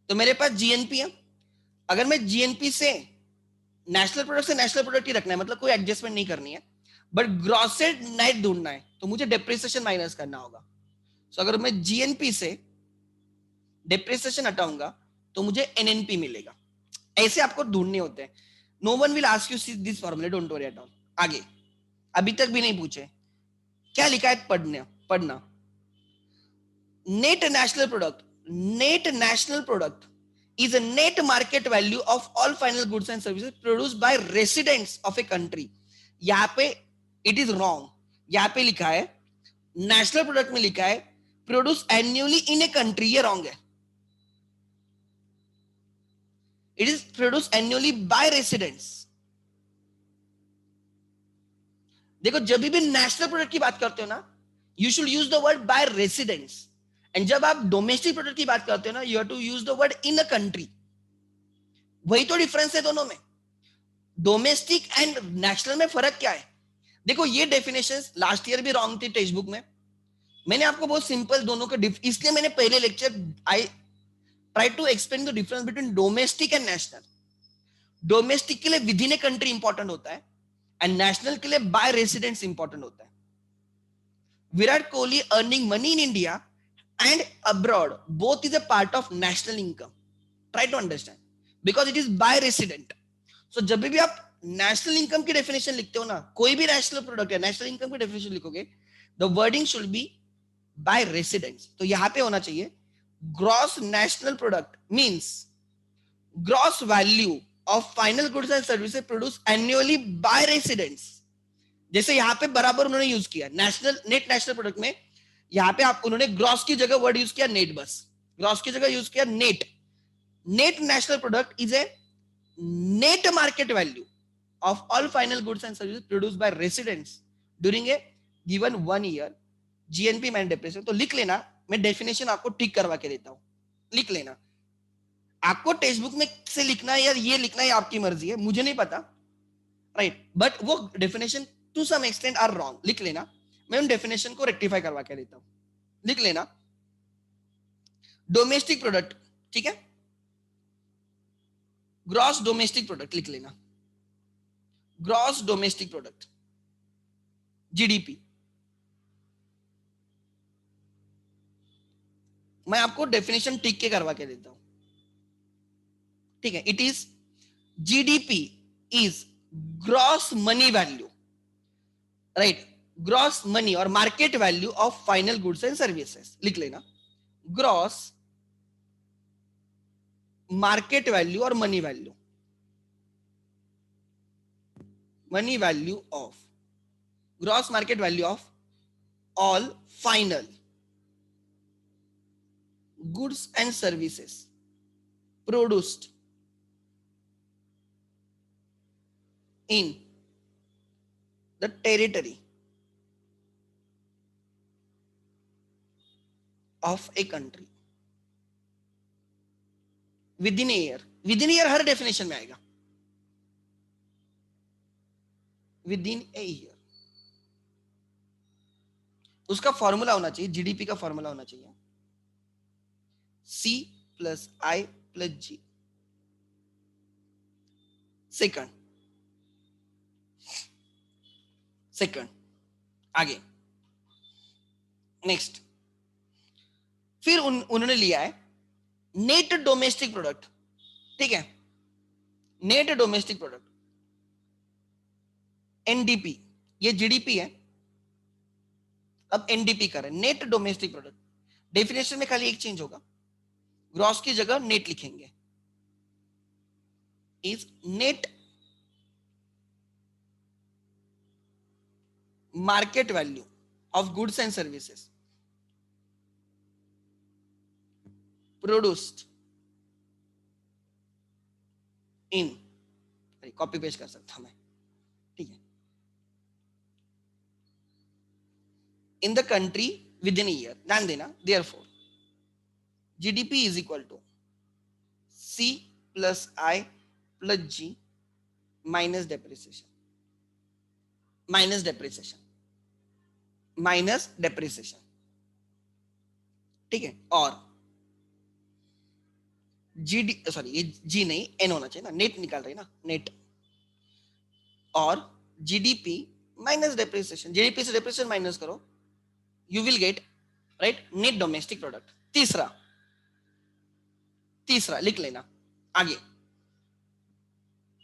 तो मेरे पास जीएनपी है, अगर मैं जीएनपी से नेशनल प्रोडक्ट से नेशनल प्रोडक्ट ही रखना है, मतलब कोई एडजस्टमेंट नहीं करनी है, बट ग्रॉस से नेट ढूंढना है, तो मुझे डेप्रिसिएशन माइनस करना होगा। सो अगर मैं जीएनपी से डेप्रिसिएशन हटाऊंगा तो मुझे एनएनपी मिलेगा। ऐसे आपको ढूंढने होते हैं। No one will ask you this formula, don't worry at all. आगे अभी तक भी नहीं पूछे, क्या लिखा है पढ़ना। Net national product is a net market value of all final goods and services produced by residents of a country। यहाँ पे it is wrong, यहाँ पे लिखा है नेशनल प्रोडक्ट में लिखा है produce annually in a country, ये रॉन्ग है। It is produce annually by residents. देखो जब भी नेशनल प्रोडक्ट की बात करते हो ना, you should use the word by residents, and जब आप डोमेस्टिक प्रोडक्ट की बात करते हो ना, you have to use the word in a country. वही तो डिफरेंस है दोनों में। डोमेस्टिक एंड नेशनल में फर्क क्या है? देखो ये डेफिनेशंस लास्ट ईयर भी रॉन्ग थी टेक्स्ट बुक में। मैंने आपको बहुत सिंपल दोनों के इसलिए मैंने पहले lecture I try to explain the difference between domestic and national. Domestic के लिए within a country important होता है, एंड नेशनल के लिए बाय रेसिडेंट्स इंपॉर्टेंट होता है। Virat Kohli earning money in India and abroad both is a part of national income, try to understand, because it is by resident। so जब भी आप national income की डेफिनेशन लिखते हो ना, कोई भी नेशनल प्रोडक्ट है, नेशनल इनकम की डेफिनेशन लिखोगे, the wording should be by residents. तो यहां पे होना चाहिए gross national product means gross value of final goods and services produce annually by residents. जैसे यहां पे बराबर उन्होंने यूज किया नेशनल नेट नेशनल प्रोडक्ट में, यहां पे आप उन्होंने ग्रॉस की जगह वर्ड यूज किया नेट, बस ग्रॉस की जगह यूज किया net. Net national product is a net market value of all final goods and services produced by residents during a given 1 year, GNP man depreciation. तो लिख लेना, मैं डेफिनेशन आपको टिक करवा के देता हूं, लिख लेना। आपको टेक्स्ट बुक में से लिखना है या ये लिखना है, आपकी मर्जी है, मुझे नहीं पता, राइट, बट वो definition to some extent are wrong, लिख लेना। मैं उन डेफिनेशन को रेक्टिफाई करवा के देता हूं, लिख लेना। डोमेस्टिक प्रोडक्ट, ठीक है, ग्रॉस डोमेस्टिक प्रोडक्ट लिख लेना, ग्रॉस डोमेस्टिक प्रोडक्ट जीडीपी। मैं आपको डेफिनेशन टिक के करवा के देता हूं, ठीक है। It is GDP is gross money value, right, gross money और market value of final goods and services, लिख लेना। ग्रॉस मार्केट वैल्यू और money value of gross market value of all final goods and services produced in the territory of a country within a year. Within year हर definition में आएगा, within a year. उसका formula होना चाहिए, GDP का formula होना चाहिए C plus I plus G। Second आगे नेक्स्ट, फिर उन्होंने लिया है नेट डोमेस्टिक प्रोडक्ट, ठीक है, नेट डोमेस्टिक प्रोडक्ट एनडीपी, ये जीडीपी है, अब एनडीपी कर रहे हैं, नेट डोमेस्टिक प्रोडक्ट। डेफिनेशन में खाली एक चेंज होगा, ग्रॉस की जगह नेट लिखेंगे, is net market value of goods and services produced in, copy paste कर सकता हूं मैं, ठीक है, in the country within a year। ध्यान देना, therefore GDP is equal to C plus I plus G minus depreciation, ठीक है। और जीडी सॉरी ये जी नहीं एन होना चाहिए ना, नेट निकाल रही ना, नेट और जीडीपी माइनस डेप्रिसिएशन, जीडीपी से डेप्रिसिएशन माइनस करो, you will get right net domestic product. तीसरा लिख लेना आगे,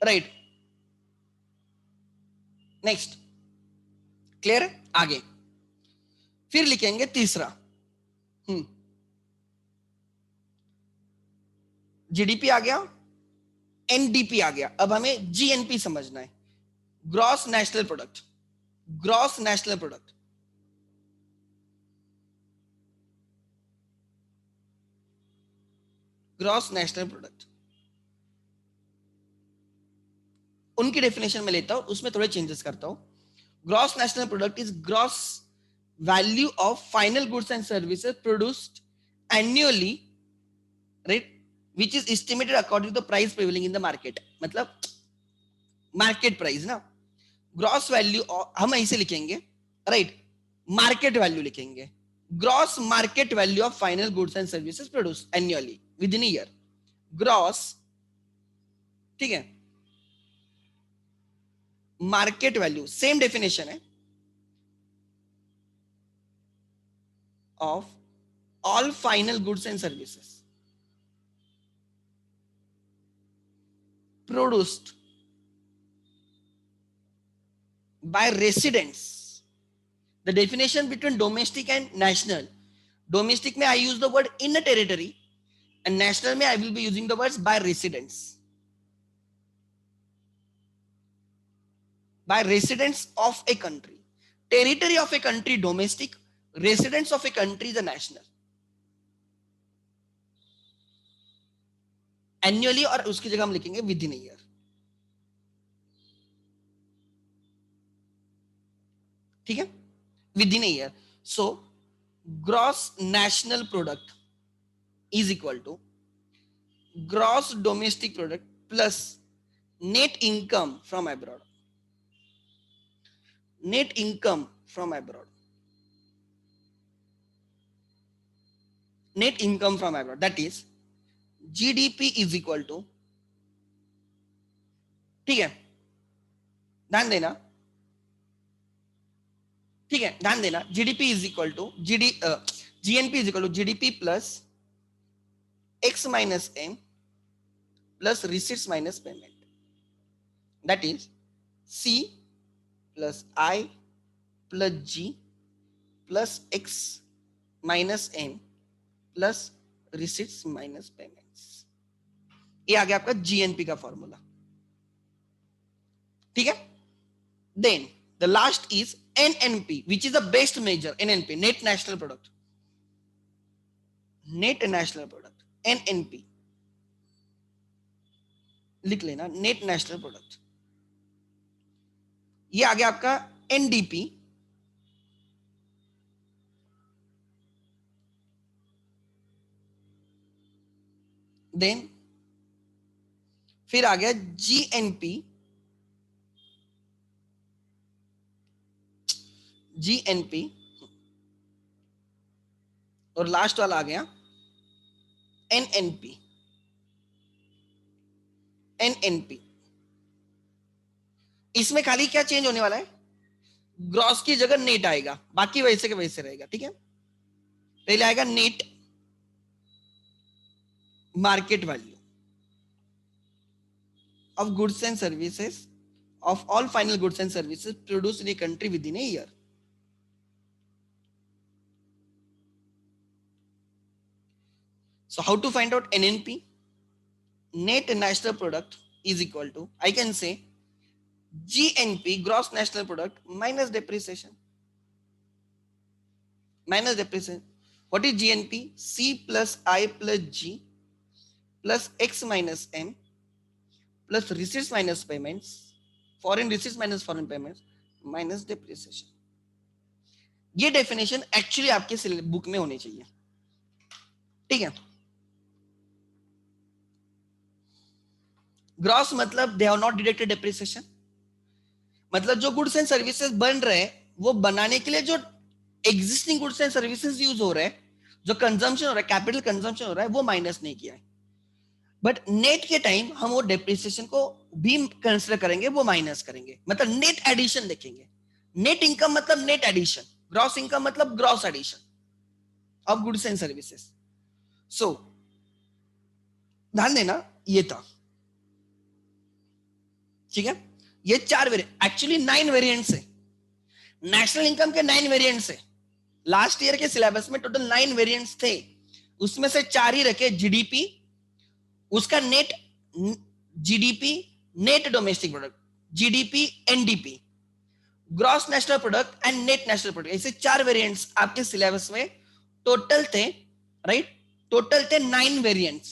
राइट। नेक्स्ट, क्लियर है? आगे फिर लिखेंगे तीसरा, जीडीपी आ गया, एनडीपी आ गया। अब हमें जीएनपी समझना है, gross national product. Gross national product, gross national product, उनकी डेफिनेशन में लेता हूं, उसमें थोड़े चेंजेस करता हूं। Gross national product is gross value of final goods and services produced annually, right, which is estimated according to the price prevailing in the market। मतलब market price ना, ग्रॉस वैल्यू हम ऐसे लिखेंगे, राइट, मार्केट वैल्यू लिखेंगे, gross market value of final goods and services produce annually with in year. Gross, ठीक है, market value same definition है of all final goods and services produced by residents। The definition between domestic and national, domestic में I use the word in a territory and national में I will be using the words by residents, by residents of a country। Territory of a country domestic, residents of a country the national। Annually, और उसकी जगह हम लिखेंगे with in year. ठीक है, within year. So gross national product is equal to gross domestic product plus net income from abroad. Net income from abroad, net income from abroad, that is GDP is equal to, ठीक है, ध्यान देना, ठीक है, ध्यान देना, GDP is equal to GNP is equal to GDP plus X minus M plus receipts minus payment, that is C plus I plus G plus X minus M plus receipts minus payments. ये आ गया आपका GNP का formula. ठीक है, then the last is NNP which is the best measure. NNP net national product, net national product, NNP लिख लेना, net national product. ये आ गया आपका एनडीपी, देन फिर आ गया जीएनपी, जीएनपी, और लास्ट वाला आ गया एनएनपी। एनएनपी इसमें खाली क्या चेंज होने वाला है, ग्रॉस की जगह नेट आएगा, बाकी वैसे के वैसे रहेगा। ठीक है, पहले आएगा net market value of goods and services of all final goods and services produced in a country within a year। So how to find out NNP? Net national product is equal to, I can say GNP, gross national product, minus depreciation, minus depreciation। What is GNP? C plus I plus G plus X minus M plus receipts minus payments, foreign receipts minus foreign payments minus depreciation। ये definition actually आपके book में होनी चाहिए। ठीक है, gross मतलब they have not deducted depreciation, मतलब जो गुड्स एंड सर्विसेज बन रहे हैं वो बनाने के लिए जो existing goods and services use हो रहे हैं, जो कंजम्पशन हो रहा है, कैपिटल कंजम्पशन हो रहा है, वो माइनस नहीं किया है। बट नेट के टाइम हम वो डेप्रिसिएशन को भी कंसिडर करेंगे, वो माइनस करेंगे, मतलब नेट एडिशन देखेंगे। नेट इनकम मतलब नेट एडिशन, ग्रॉस इनकम मतलब gross addition of goods and services. So ध्यान देना, ये था, ठीक है। ये 4 वेरिएंट, एक्चुअली 9 वेरिएंट्स है नेशनल इनकम के, 9 वेरिएंट्स है। लास्ट ईयर के सिलेबस में टोटल 9 वेरिएंट्स थे, उसमें से 4 ही रखे, जीडीपी, उसका net GDP, net domestic product, GDP, NDP, gross national product and net national product, ऐसे 4 वेरिएंट्स आपके सिलेबस में टोटल थे, राइट। टोटल थे 9 वेरिएंट्स,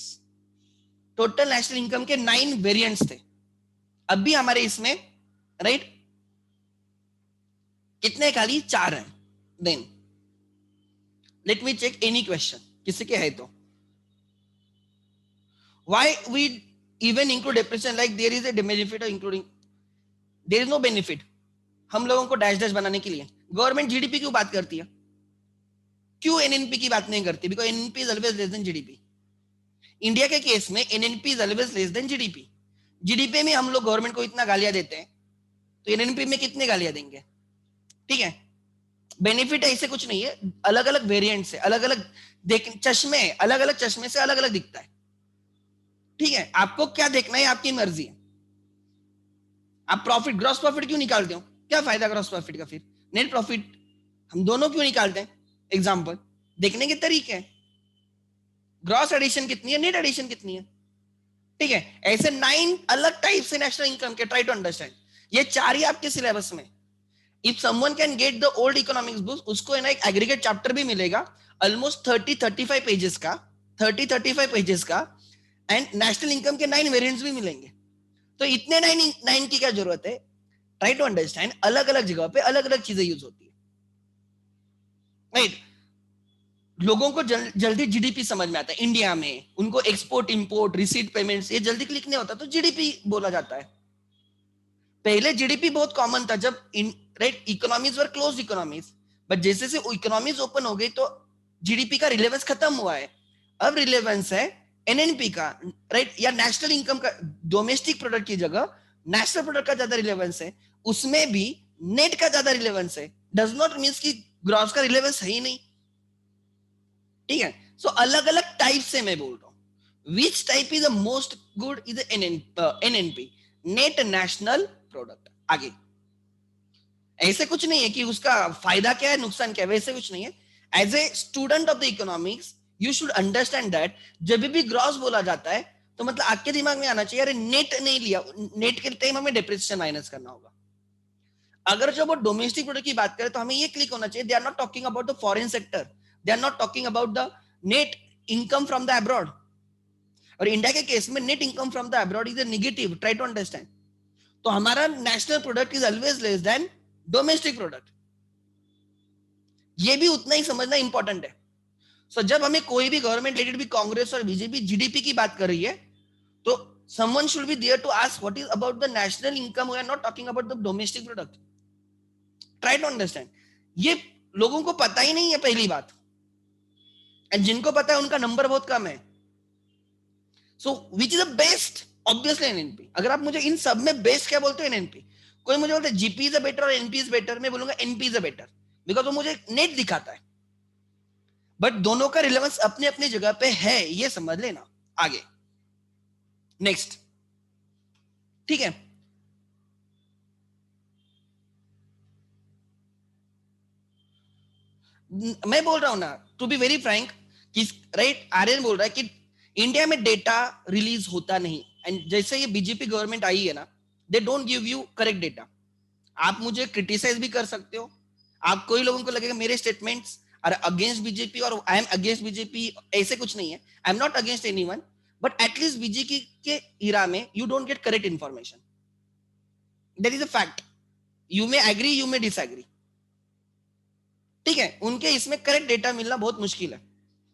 टोटल नेशनल इनकम के 9 वेरिएंट्स थे। अभी हमारे इसमें, राइट, कितने खाली 4 हैं। Then let me check any question, किसी के है तो। Why we even include depreciation, like there is a benefit of including, there is no benefit हम लोगों को डैश डैश बनाने के लिए। गवर्नमेंट जीडीपी क्यों बात करती है, क्यों एनएनपी की बात नहीं करती? Because NNP is always less then GDP. India के केस में NNP is always less then GDP. GDP में हम लोग गवर्नमेंट को इतना गालियां देते हैं, तो एनएनपी में कितने गालियां देंगे? ठीक है, बेनिफिट ऐसे कुछ नहीं है, अलग अलग वेरिएंट से अलग अलग देख, चश्मे अलग अलग चश्मे से अलग अलग दिखता है, ठीक है। आपको क्या देखना है, आपकी मर्जी है। आप प्रॉफिट, ग्रॉस प्रॉफिट क्यों निकालते हो, क्या फायदा ग्रॉस प्रॉफिट का? फिर नेट प्रॉफिट, हम दोनों क्यों निकालते हैं? एग्जांपल देखने के तरीके हैं, ग्रॉस एडिशन कितनी है, नेट एडिशन कितनी है, ठीक है। ऐसे 9 अलग टाइप से नेशनल इनकम के, ट्राई टू अंडरस्टैंड। ये 4 ही आपके सिलेबस में। If someone can get the old economics book, उसको है ना एक एग्रीगेट चैप्टर भी मिलेगा, ऑलमोस्ट 30-35 पेजेस का, 30-35 पेजेस का, एंड नेशनल इनकम के 9 वेरिएंट्स भी मिलेंगे। तो इतने 9 की क्या जरूरत है? ट्राई टू अंडरस्टैंड, अलग अलग जगह पे अलग अलग चीजें यूज होती है, राइट। लोगों को जल्दी जीडीपी समझ में आता है इंडिया में, उनको एक्सपोर्ट इंपोर्ट रिसीट पेमेंट्स ये जल्दी क्लिक नहीं होता, तो जीडीपी बोला जाता है। पहले जीडीपी बहुत कॉमन था जब, right, economies were close economies, but जैसे से इकोनॉमीज ओपन हो गई तो जीडीपी का रिलेवेंस खत्म हुआ है। अब रिलेवेंस है एनएनपी का, राइट, या नेशनल इनकम का। डोमेस्टिक प्रोडक्ट की जगह नेशनल प्रोडक्ट का ज्यादा रिलेवेंस है, उसमें भी नेट का ज्यादा रिलेवेंस है। डज नॉट मीन्स कि ग्रॉस का रिलेवेंस है ही नहीं, ठीक है। सो अलग अलग टाइप से मैं बोल रहा हूं, which type is the most good is NNP, net national product. आगे ऐसे कुछ नहीं है कि उसका फायदा क्या है नुकसान क्या है, वैसे कुछ नहीं है। As a student of the economics you should understand that जब भी ग्रॉस बोला जाता है तो मतलब आपके दिमाग में आना चाहिए, अरे नेट नहीं लिया, नेट के टाइम हमें डेप्रिसिएशन माइनस करना होगा। अगर जब वो डोमेस्टिक प्रोडक्ट की बात करें तो हमें ये क्लिक होना चाहिए, they are not talking about the foreign sector, they are not talking about the net income from the abroad. और इंडिया के केस में net income from the abroad is a negative, try to understand. तो हमारा national product is always less than domestic product, ये भी उतना ही समझना important है। सो जब हमें कोई भी गवर्नमेंट लेटेड भी कांग्रेस और बीजेपी जीडीपी की बात कर रही है तो someone should be there to ask what is about the national income, we are not talking about the domestic product. Try to understand, ये लोगों को पता ही नहीं है पहली बात, एंड जिनको पता है उनका नंबर बहुत कम है। So which is the best? Obviously NNP. अगर आप मुझे इन सब में बेस्ट क्या बोलते हो, एनएनपी। कोई मुझे बोलता है जीपी इज बेटर और एनपी इज बेटर, मैं बोलूंगा एनपी इज बेटर, बिकॉज वो मुझे नेट दिखाता है। बट दोनों का रिलेवेंस अपने अपने जगह पे है, ये समझ लेना। आगे नेक्स्ट, ठीक है। मैं बोल रहा हूं ना, टू बी वेरी फ्रैंक, कि राइट, आर्यन बोल रहा है कि इंडिया में डेटा रिलीज होता नहीं, एंड जैसे ये बीजेपी गवर्नमेंट आई है ना, they don't give you correct data. आप मुझे क्रिटिसाइज भी कर सकते हो, आप कोई लोगों को लगेगा मेरे स्टेटमेंट्स आर अगेंस्ट बीजेपी और आई एम अगेंस्ट बीजेपी, ऐसे कुछ नहीं है। I am not against anyone, but at least BJP के इरा में you don't get correct information, that is a fact. You may agree, you may disagree, ठीक है। उनके इसमें करेक्ट डेटा मिलना बहुत मुश्किल है।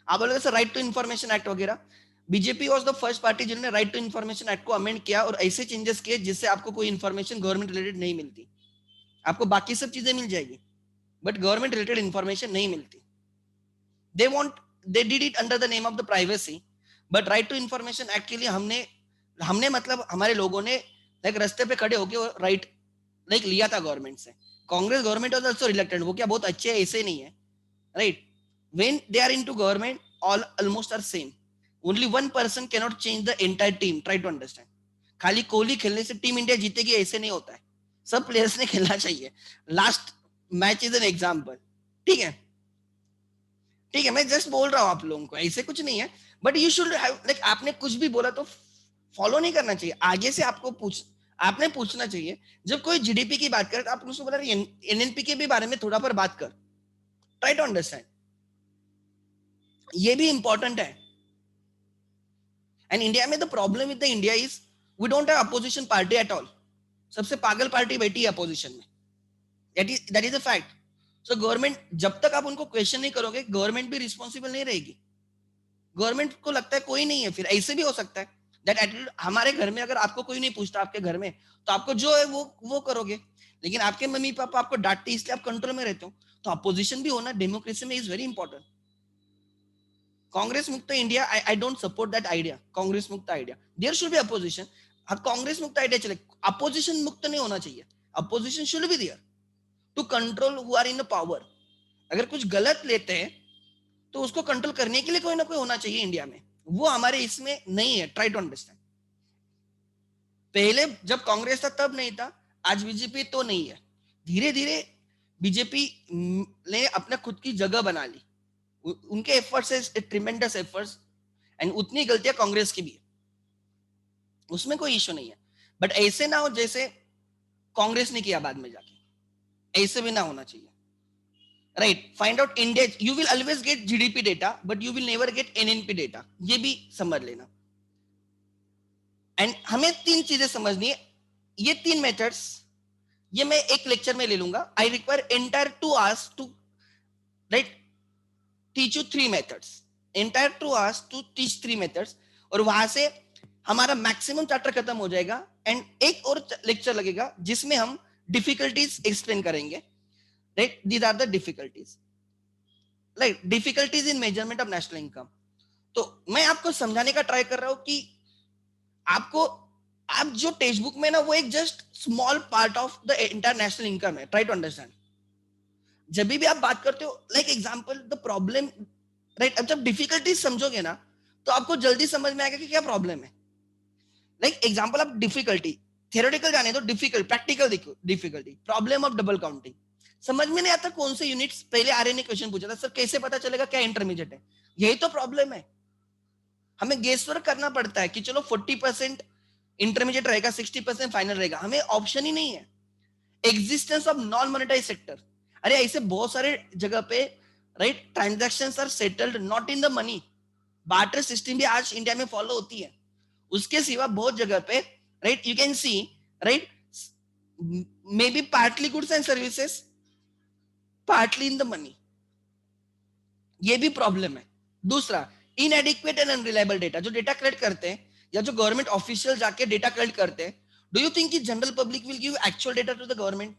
आप बोलोगे sir right to information act वगैरह, BJP was the first party जिन्होंने राइट टू इन्फॉर्मेशन एक्ट को अमेंड किया और ऐसे चेंजेस किए जिससे आपको कोई इन्फॉर्मेशन गवर्नमेंट रिलेटेड नहीं मिलती। आपको बाकी सब चीजें मिल जाएगी बट गवर्नमेंट रिलेटेड इन्फॉर्मेशन नहीं मिलती। They did it under the name of the privacy, but right to information act के लिए हमने मतलब हमारे लोगों ने लाइक रास्ते पे खड़े होके राइट लाइक लिया था गवर्नमेंट से. Congress government was also reluctant. वो क्या बहुत अच्छे है ऐसे नहीं है, right. When they are into government all almost are same. Only one person can not change the entire team. Try to understand. खाली कोहली खेलने से टीम इंडिया जीतेगी ऐसे नहीं होता है. सब प्लेयर्स ने खेलना चाहिए. Last match is an example. ठीक है, ठीक है, मैं जस्ट बोल रहा हूँ आप लोगों को, ऐसे कुछ नहीं है. But you should have like, आपने कुछ भी बोला तो फॉलो नहीं करना चाहिए. आगे से आपको आपने पूछना चाहिए. जब कोई जीडीपी की बात करे तो आप उसको बोला एनएनपी के भी बारे में थोड़ा पर बात कर. Try to understand. ये भी इंपॉर्टेंट है. एंड इंडिया में the problem with the India is we don't have opposition party at all. सबसे पागल पार्टी बैठी है अपोजिशन में. That is a fact. So government, जब तक आप उनको क्वेश्चन नहीं करोगे, गवर्नमेंट भी रिस्पॉन्सिबल नहीं रहेगी. गवर्नमेंट को लगता है कोई नहीं है. फिर ऐसे भी हो सकता है दैट एटीट्यूड, हमारे घर में अगर आपको कोई नहीं पूछता आपके घर में, तो आपको जो है वो करोगे. लेकिन आपके मम्मी पापा आपको डांटते इसलिए आप कंट्रोल में रहते हो. तो अपोजिशन भी होना डेमोक्रेसी में इज वेरी इंपॉर्टेंट. कांग्रेस मुक्त India, I don't support that idea. Congress मुक्त idea, there should be opposition. हाँ, कांग्रेस मुक्त आइडिया चले, अपोजिशन मुक्त नहीं होना चाहिए. Opposition should be there to control who are in power. अगर कुछ गलत लेते हैं तो उसको कंट्रोल करने के लिए कोई ना कोई होना चाहिए इंडिया में. वो हमारे इसमें नहीं है. Try to understand. पहले जब कांग्रेस था तब नहीं था, आज बीजेपी तो नहीं है. धीरे धीरे बीजेपी ने अपना खुद की जगह बना ली. उनके एफर्ट्स है ट्रिमेंडस एफर्ट्स. एंड उतनी गलतियां कांग्रेस की भी है, उसमें कोई इश्यू नहीं है. बट ऐसे ना हो जैसे कांग्रेस ने किया बाद में जाके. ऐसे भी ना होना चाहिए. Right. Find out India. You will always get GDP data but you will never get NNP data. ये भी समझ लेना. एंड हमें तीन चीजें समझनी है. ये तीन मेथड्स ये मैं एक लेक्चर में ले लूंगा. I require entire 2 hours to right teach you 3 methods. Entire 2 hours to teach 3 methods. और वहां से हमारा मैक्सिमम चैप्टर खत्म हो जाएगा. एंड एक और लेक्चर लगेगा जिसमें हम डिफिकल्टीज एक्सप्लेन करेंगे. Right, these are the difficulties. Right, difficulties in measurement of national income. तो मैं आपको समझाने का ट्राई कर रहा हूं कि आपको, आप जो टेक्स्ट बुक में ना, वो एक just small part of the international income है. Try to understand. जब भी आप बात करते हो, like example the problem, right. अब जब डिफिकल्टीज समझोगे ना तो आपको जल्दी समझ में आएगा कि क्या प्रॉब्लम है. Like example of difficulty, theoretical जाने दो, difficult practical difficulty. Problem of double counting. समझ में नहीं आता कौन से यूनिट्स. पहले आर्य ने क्वेश्चन पूछा था, सर कैसे पता चलेगा क्या इंटरमीडिएट है. यही तो प्रॉब्लम है. हमें गेस वर्क करना पड़ता है कि चलो 40% इंटरमीडिएट रहेगा, 60% फाइनल रहेगा. हमें ऑप्शन ही नहीं है. Existence of non monetize sector. अरे ऐसे बहुत सारे जगह पे, right, transactions are settled not in the money. Barter system भी आज इंडिया में फॉलो होती है. उसके सिवा बहुत जगह पे, right, you can see, right, may be partly goods and services, partly in the money. ये भी प्रॉब्लम है. दूसरा, इनएडिक्वेट एंड अनरिलायबल डेटा. जो डेटा कलेक्ट करते हैं या जो गवर्नमेंट ऑफिशियल जाके डेटा कलेक्ट करते हैं, डू यू थिंक कि general public will give actual data to the government?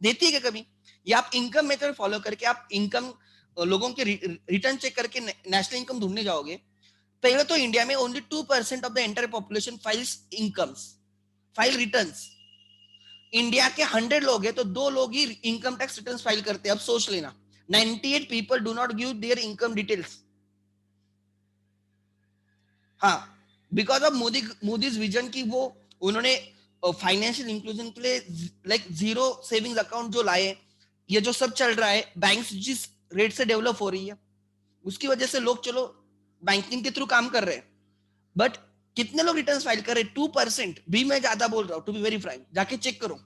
देती है क्या कभी? या आप इनकम मेथड फॉलो करके आप इनकम लोगों के रिटर्न चेक करके नेशनल इनकम ढूंढने जाओगे. पहले तो इंडिया में only 2% of the entire population files incomes, file returns. India के 100 लोग हैं तो 2 लोग ही इनकम टैक्स रिटर्न्स फाइल करते हैं. अब सोच लेना, 98 people do not give their income details. हाँ, बिकॉज ऑफ मोदीज विजन की वो उन्होंने फाइनेंशियल इंक्लूजन के लिए लाइक जीरो सेविंग्स अकाउंट जो लाए, ये जो सब चल रहा है, बैंक्स जिस रेट से डेवलप हो रही है उसकी वजह से लोग चलो बैंकिंग के थ्रू काम कर रहे हैं. बट कितने लोग रिटर्न्स फाइल कर रहे हैं? 2% भी. मैं ज्यादा बोल रहा हूं, टू बी वेरी फ्रैंक. जाके चेक करो.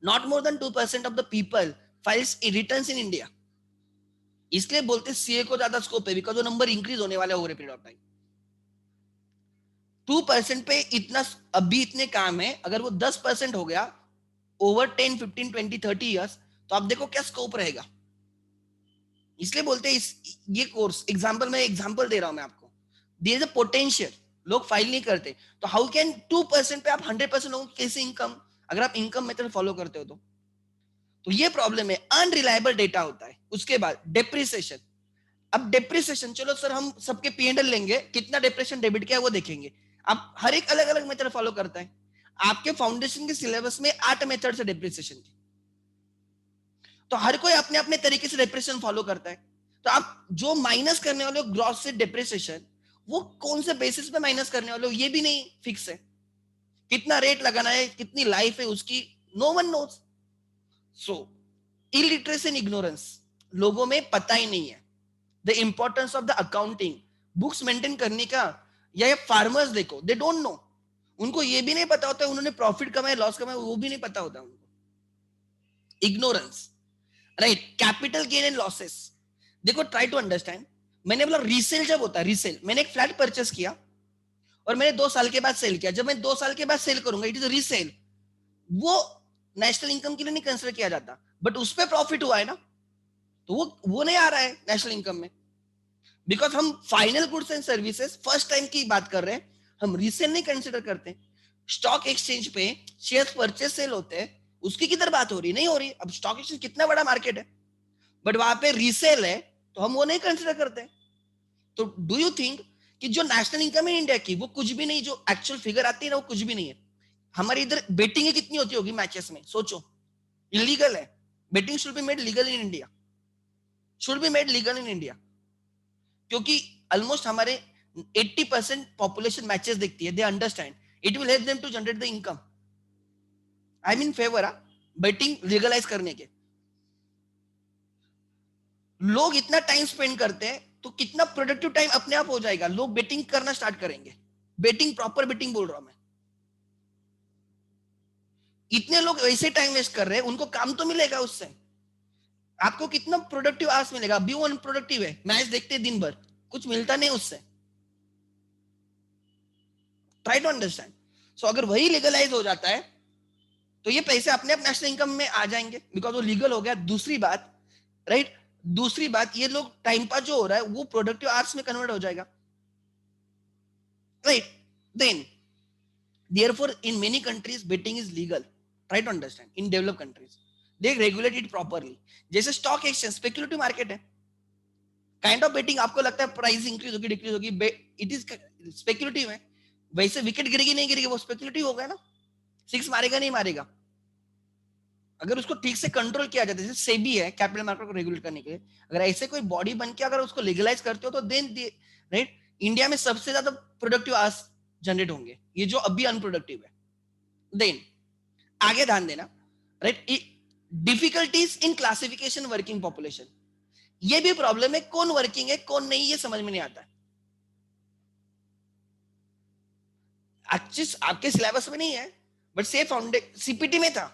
Not more than 2% of the people files returns in India. इसलिए बोलते सीए को ज्यादा स्कोप है, बिकॉज वो नंबर इंक्रीज होने वाला है over a period of time. 2% पे इतना अभी इतने काम है. अगर वो 10% हो गया ओवर 10, 15, 20, 30 ईयर्स, तो आप देखो क्या स्कोप रहेगा. इसलिए बोलते हैं ये कोर्स, एग्जांपल, मैं एग्जांपल दे रहा हूं मैं आपको. There is a potential. लोग फाइल नहीं करते, तो हाउ कैन 2% पे आप 100% लोगों की कैसे इनकम, अगर आप इनकम मेथड फॉलो करते हो तो ये प्रॉब्लम है. अनरिलायबल डेटा होता है. उसके बाद डेप्रिसिएशन. अब डेप्रिसिएशन, चलो सर हम सबके P&L लेंगे, कितना डेप्रिसिएशन डेबिट किया है वो देखेंगे. आप हर एक अलग अलग मेथड फॉलो करता है. आपके फाउंडेशन के सिलेबस में 8 मेथड्स है डेप्रिसिएशन की, तो हर कोई अपने अपने तरीके से डेप्रिसिएशन फॉलो करता है। तो आप जो माइनस करने वाले हो ग्रॉस से डेप्रिसिएशन, वो कौन से बेसिस पे माइनस करने वाले हो ये भी नहीं फिक्स है, कितना रेट लगाना है, कितनी लाइफ है उसकी, no one knows. So illiteracy and ignorance, लोगों में पता ही नहीं है the importance of the accounting, books maintain करने का। या फार्मर्स देखो, दे डोंट नो, उनको ये भी नहीं पता होता उन्होंने प्रॉफिट कमाया लॉस कमाया, वो भी नहीं पता होता उनको। Ignorance, right. Capital gain and losses, देखो ट्राई टू अंडरस्टैंड। मैंने बोला रीसेल जब होता है, रीसेल, मैंने एक फ्लैट परचेस किया और मैंने 2 साल के बाद सेल किया, जब मैं 2 साल के बाद सेल करूंगा इट इज रीसेल, वो नेशनल इनकम के लिए नहीं कंसिडर किया जाता, बट उस पर प्रॉफिट हुआ है ना, तो वो नहीं आ रहा है नेशनल इनकम में, बिकॉज हम final goods and services first time की बात कर रहे हैं, हम रीसेल नहीं कंसिडर करते। स्टॉक एक्सचेंज पे शेयर परचेस सेल होते हैं, उसकी किधर बात हो रही, नहीं हो रही। अब स्टॉक एक्सचेंज कितना बड़ा मार्केट है, बट वहां पे रीसेल है तो हम वो नहीं कंसिडर करते। तो डू यू थिंक कि जो नेशनल इनकम है इंडिया की वो कुछ भी नहीं, जो एक्चुअल फिगर आती है ना वो कुछ भी नहीं है। हमारी इधर बेटिंग कितनी होती होगी मैचेस में, सोचो, इलीगल है। Betting should be made legal in India, should be made legal in India, क्योंकि ऑलमोस्ट हमारे 80% पॉपुलेशन मैचेस देखती है, they understand it will help them to generate the income. I am in favour betting legalize करने के। लोग इतना time spend करते हैं तो कितना प्रोडक्टिव टाइम अपने आप हो जाएगा, लोग बेटिंग करना स्टार्ट करेंगे। बेटिंग, प्रॉपर बेटिंग बोल रहा हूं मैं। इतने लोग वैसे टाइम वेस्ट कर रहे हैं, उनको काम तो मिलेगा उससे, आपको कितना प्रोडक्टिव आवर्स मिलेगा। अभी वो अनप्रोडक्टिव है, मैच देखते दिन भर, कुछ मिलता नहीं उससे। Try to understand. सो अगर वही लीगलाइज हो जाता है तो ये पैसे अपने आप नेशनल इनकम में आ जाएंगे, बिकॉज वो लीगल हो गया। दूसरी बात, राइट, दूसरी बात, ये लोग टाइम पास जो हो रहा है वो प्रोडक्टिव आवर्स में कन्वर्ट हो जाएगा, right. Then therefore in many countries betting is legal, try to understand, in developed countries they regulate it properly। जैसे स्टॉक एक्सचेंज स्पेक्युलेटिव मार्केट है, काइंड ऑफ बेटिंग, आपको लगता है प्राइस इंक्रीज होगी decrease होगी, इट इज स्पेक्युलेटिव है। वैसे wicket गिरेगी नहीं गिरेगी वो स्पेक्युलेटिव होगा ना, सिक्स मारेगा नहीं मारेगा। अगर उसको ठीक से कंट्रोल किया जाता है, जैसे सेबी है कैपिटल मार्केट को रेगुलेट करने के लिए, अगर ऐसे कोई बॉडी बन के अगर उसको लीगलाइज करते हो तो देन, राइट, इंडिया में सबसे ज्यादा प्रोडक्टिव आवर्स जनरेट होंगे, ये जो अभी अनप्रोडक्टिव है। देन आगे ध्यान देना, right, difficulties in classification working population, ये भी प्रॉब्लम है, कौन वर्किंग है कौन नहीं ये समझ में नहीं आता है। आपके सिलेबस में नहीं है, बट से सीपीटी में था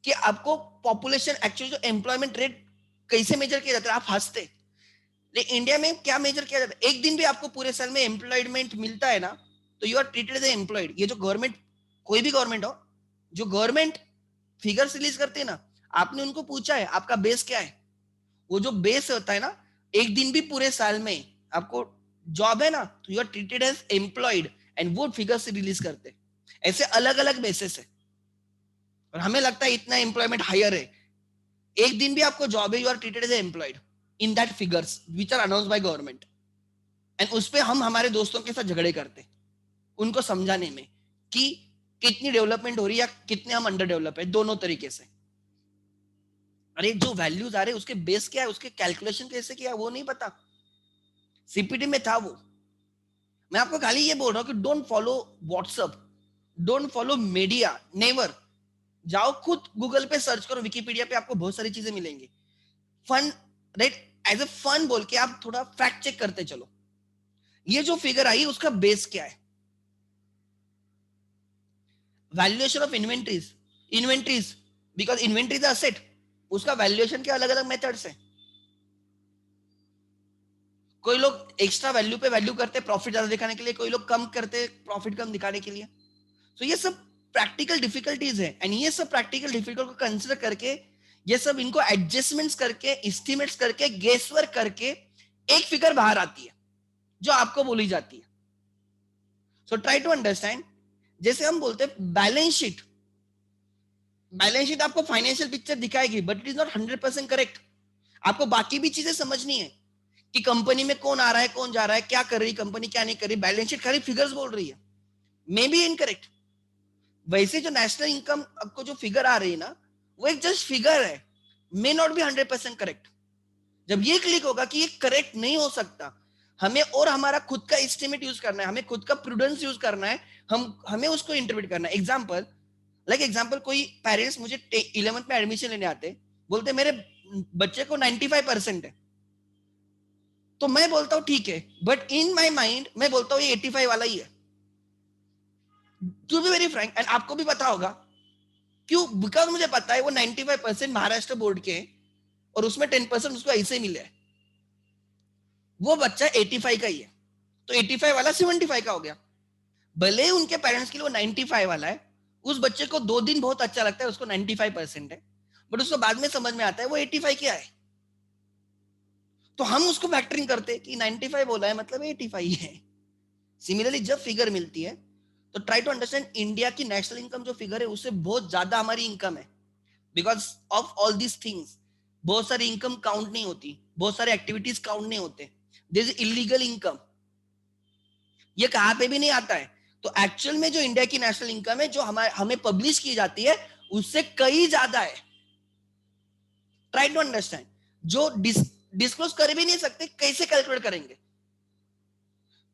कि आपको पॉपुलेशन एक्चुअली जो एम्प्लॉयमेंट रेट कैसे मेजर किया जाता है, आप हंसते, लेकिन इंडिया में क्या मेजर किया जाता है, एक दिन भी आपको पूरे साल में एम्प्लॉयमेंट मिलता है ना तो you are treated as employed. ये जो गवर्नमेंट, कोई भी गवर्नमेंट हो, जो गवर्नमेंट फिगर्स रिलीज करते हैं ना, आपने उनको पूछा है आपका बेस क्या है, वो जो बेस होता है ना, एक दिन भी पूरे साल में आपको जॉब है ना तो you are treated as employed, and वो फिगर्स रिलीज करते। ऐसे अलग अलग बेसिस है और हमें लगता है इतना एम्प्लॉयमेंट हायर है, एक दिन भी आपको जॉब है, you are treated as employed in that figures which are announced by government. And उस पे हम हमारे दोस्तों के साथ झगड़े करते उनको समझाने में कि कितनी डेवलपमेंट हो रही है या कितने हम अंडर डेवलप है, दोनों तरीके से। अरे जो वैल्यूज आ रहे उसके बेस क्या है, उसके कैलकुलेशन कैसे किया वो नहीं पता, सीपीटी में था वो। मैं आपको खाली ये बोल रहा हूँ कि don't follow WhatsApp, don't follow media, never. जाओ खुद गूगल पे सर्च करो, विकिपीडिया पे आपको बहुत सारी चीजें मिलेंगी। Fun, right, as a fun बोल के आप थोड़ा फैक्ट चेक करते चलो, ये जो फिगर आई उसका बेस क्या है। Valuation of inventories, inventories because inventory is asset, उसका वैल्यूएशन के अलग अलग मेथड्स है। कोई लोग एक्स्ट्रा वैल्यू पे वैल्यू करते प्रॉफिट ज्यादा दिखाने के लिए, कोई लोग कम करते प्रॉफिट कम दिखाने के लिए। तो ये सब प्रैक्टिकल डिफिकल्टीज है, एंड ये सब प्रैक्टिकल डिफिकल्ट को कंसिडर करके, ये सब इनको एडजस्टमेंट्स करके, एस्टिमेट्स करके, गेसवर्क करके एक फिगर बाहर आती है जो आपको बोली जाती है। So try to understand. जैसे हम बोलते हैं बैलेंस शीट, बैलेंस शीट आपको फाइनेंशियल पिक्चर दिखाएगी but it is not 100% correct. आपको बाकी भी चीजें समझनी है कि कंपनी में कौन आ रहा है कौन जा रहा है, क्या कर रही कंपनी क्या नहीं कर रही, बैलेंस शीट खाली फिगर्स बोल रही है, मे बी इनकरेक्ट। वैसे जो नेशनल इनकम आपको जो फिगर आ रही है ना, वो एक जस्ट फिगर है, मे नॉट बी 100% करेक्ट। जब ये क्लिक होगा कि ये करेक्ट नहीं हो सकता, हमें और हमारा खुद का एस्टिमेट यूज करना है, हमें खुद का प्रूडेंस यूज करना है, हमें उसको इंटरप्रेट करना है। एग्जाम्पल कोई पेरेंट्स मुझे 11th में एडमिशन लेने आते, बोलते मेरे बच्चे को 95% है, तो मैं बोलता हूँ ठीक है, बट इन माई माइंड मैं बोलता हूँ ये 85 वाला ही है, to be very frank. And आपको भी पता होगा क्यों, बिकॉज मुझे पता है वो 95% महाराष्ट्र बोर्ड के हैं और उसमें 10% उसको ऐसे मिले है, वो बच्चा 85 का ही है, तो 85 वाला 75 का हो गया। भले ही उनके पेरेंट्स के लिए वो 95 वाला है, उस बच्चे को 2 दिन बहुत अच्छा लगता है, उसको 95% है, बट उसको बाद में समझ में आता है वो 85 क्या है, तो हम उसको फैक्टरिंग करते हैं कि 95 बोला है मतलब 85 है। सिमिलरली जब फिगर मिलती है तो ट्राई टू अंडरस्टैंड इंडिया की नेशनल इनकम जो फिगर है उससे बहुत ज्यादा हमारी इनकम है, because of all these things. बहुत सारी इनकम काउंट नहीं होती, बहुत सारे एक्टिविटीज काउंट नहीं होते, दिस इलीगल इनकम, ये कहां पे भी नहीं आता है। तो एक्चुअल में जो इंडिया की नेशनल इनकम है जो हमें पब्लिश की जाती है उससे कई ज्यादा है। ट्राई टू अंडरस्टैंड, जो डिस्क्लोज कर भी नहीं सकते, कैसे कैलकुलेट करेंगे।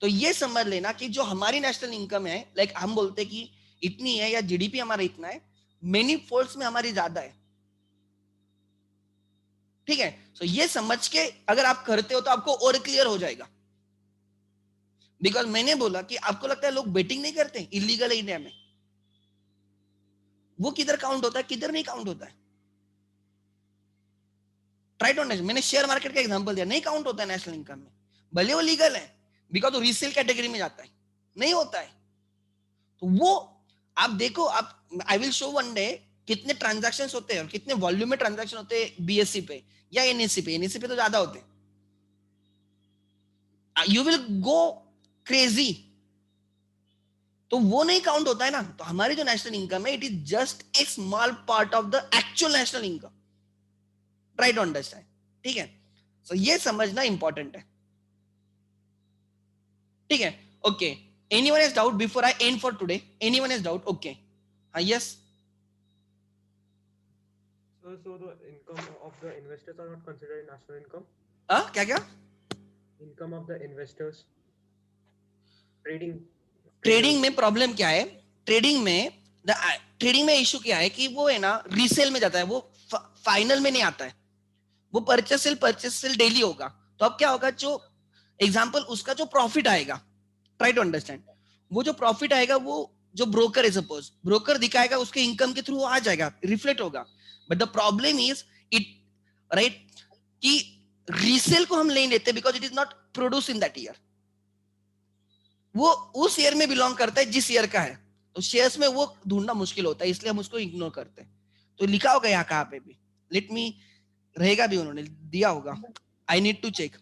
तो ये समझ लेना कि जो हमारी नेशनल इनकम है, लाइक हम बोलते कि इतनी है या जीडीपी हमारा इतना है, मेनी फोल्ड्स में हमारी ज्यादा है, ठीक है। तो ये समझ के अगर आप करते हो तो आपको और क्लियर हो जाएगा। बिकॉज मैंने बोला कि आपको लगता है लोग बेटिंग नहीं करते, इलीगल है इंडिया में, वो किधर काउंट होता है किधर नहीं काउंट होता है। ट्राई टू अंडरस्टैंड, मैंने शेयर मार्केट का एग्जांपल दिया, नहीं काउंट होता है नेशनल इनकम में, भले वो लीगल है, बिकॉज वो रीसेल कैटेगरी में जाता है, नहीं होता है। तो वो आप देखो, आप I will show one day कितने ट्रांजैक्शंस होते हैं और कितने वॉल्यूम में ट्रांजैक्शन होते हैं बीएससी पे या एनएससी पे। एनएससी पे तो ज्यादा होते हैं, यू विल गो क्रेजी। तो वो नहीं काउंट होता है ना। तो हमारी जो नेशनल इनकम है, it is just a small part of the actual national income. Try to understand, ठीक है। सो ये समझना इंपॉर्टेंट है, ठीक है। Okay, anyone has doubt before I end for today? Anyone has doubt? Okay, हाँ, yes. So the income of the investors are not considered national income. क्या क्या? Income of the investors, trading. Trading में problem क्या है? Trading में issue क्या है कि वो है ना रीसेल में जाता है, वो फाइनल में नहीं आता है। वो परचेस सेल डेली होगा। तो अब क्या होगा, जो एग्जांपल उसका जो प्रॉफिट आएगा, ट्राई टू अंडरस्टैंड, वो जो प्रॉफिट आएगा वो जो ब्रोकर है, सपोज ब्रोकर दिखाएगा, उसके इनकम के थ्रू आ जाएगा, रिफ्लेक्ट होगा। But the problem is it, right, कि रीसेल को हम नहीं लेते because it is not produce in that year. वो उस ईयर में बिलोंग करता है जिस ईयर का है, तो शेयर्स में वो ढूंढना मुश्किल होता है, इसलिए हम उसको इग्नोर करते हैं। तो लिखा होगा यहाँ कहाँ पे भी, लेट मी, रहेगा भी, उन्होंने दिया होगा, I need to check.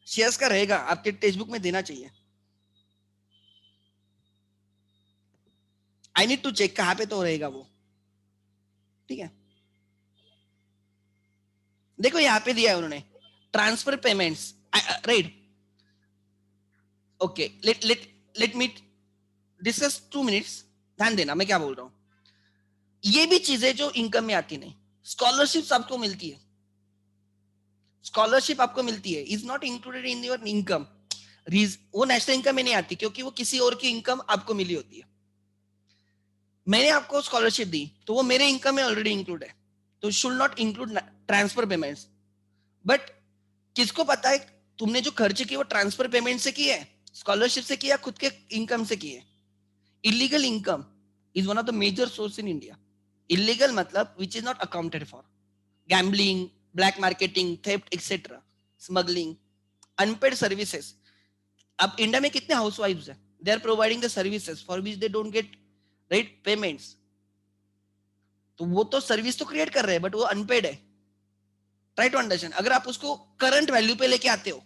Shares का रहेगा, आपके टेक्स्ट बुक में देना चाहिए, आई नीड टू चेक कहाँ पे तो रहेगा वो, ठीक है। देखो यहाँ पे दिया है उन्होंने, transfer payments, right. Okay, let me discuss 2 minutes, ध्यान देना मैं क्या बोल रहा हूँ। ये भी चीजें जो इनकम में आती नहीं, स्कॉलरशिप आपको मिलती है, स्कॉलरशिप आपको मिलती है, is not included in your income. वो नेशनल इनकम में नहीं आती क्योंकि वो किसी और की इनकम आपको मिली होती है। मैंने आपको स्कॉलरशिप दी तो वो मेरे इनकम में ऑलरेडी इंक्लूड है, तो should not include transfer payments. But किसको पता है तुमने जो खर्च किए वो ट्रांसफर पेमेंट से किए, स्कॉलरशिप से किया, खुद के इनकम से किए। Illegal income is one of the major source in India. Illegal मतलब which is not accounted for, gambling, black marketing, theft etcetera, smuggling, unpaid services. अब इंडिया में कितने हाउसवाइफ्स हैं, they are providing the services for which they don't get right payments. तो वो तो service तो क्रिएट कर रहे हैं बट वो अनपेड है। ट्राई टू अंडरस्टैंड, अगर आप उसको करंट वैल्यू पे लेके आते हो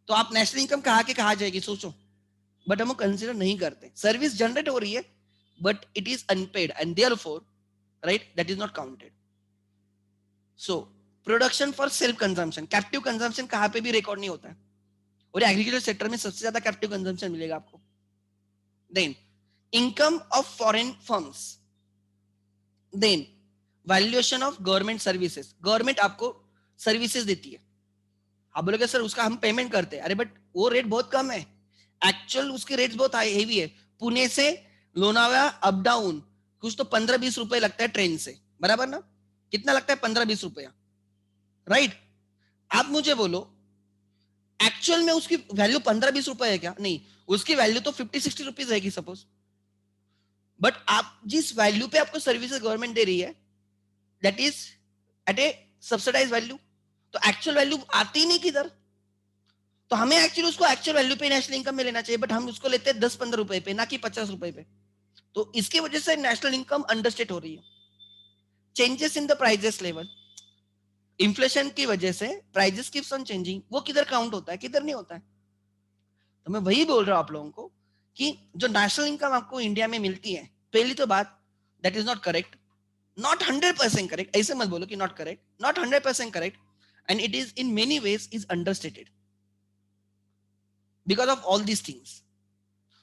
तो आप नेशनल इनकम कहाँ के कहा जाएगी सोचो। बट हम कंसिडर नहीं करते, सर्विस जनरेट हो रही है but it is unpaid and therefore right that is not counted. So production for self consumption, captive consumption कहाँ पे भी रिकॉर्ड नहीं होता है, और एग्रीकल्चर सेक्टर में सबसे ज्यादा कैप्टिव कंजम्पशन मिलेगा आपको। Then income of foreign firms, then valuation of government services. Government आपको सर्विसेज देती है, आप बोलोगे सर उसका हम पेमेंट करते हैं, अरे बट वो रेट बहुत कम है, एक्चुअल उसके रेट्स बहुत हाई हेवी है। पुणे से लोनावला अप डाउन कुछ तो 15-20 रुपए लगता है ट्रेन से, बराबर ना? कितना लगता है? 15-20 रुपया, राइट? आप मुझे बोलो एक्चुअल में उसकी वैल्यू 15-20 रुपए है क्या? नहीं, उसकी वैल्यू तो 50-60 रुपीज रहेगी सपोज। बट आप जिस वैल्यू पे आपको सर्विसेज गवर्नमेंट दे रही है, that is at a subsidize value, तो एक्चुअल वैल्यू आती ही नहीं किधर। तो हमें एक्चुअली उसको एक्चुअल वैल्यू पे नेशनल इनकम में लेना चाहिए, बट हम उसको लेते हैं 10-15 रुपए पे, ना कि 50 रुपए पे। तो इसकी वजह से नेशनल इनकम अंडरस्टेट हो रही है। Changes in the prices level, inflation की वजह से प्राइजेस कीप्स ऑन चेंजिंग, वो किधर काउंट होता है, किधर नहीं होता है। तो मैं वही बोल रहा हूं आप लोगों को कि जो नेशनल इनकम आपको इंडिया में मिलती है, पहली तो बात that is not correct, not 100% correct, ऐसे मत बोलो कि not correct, not 100% correct, and it is in many ways is understated because of all these things.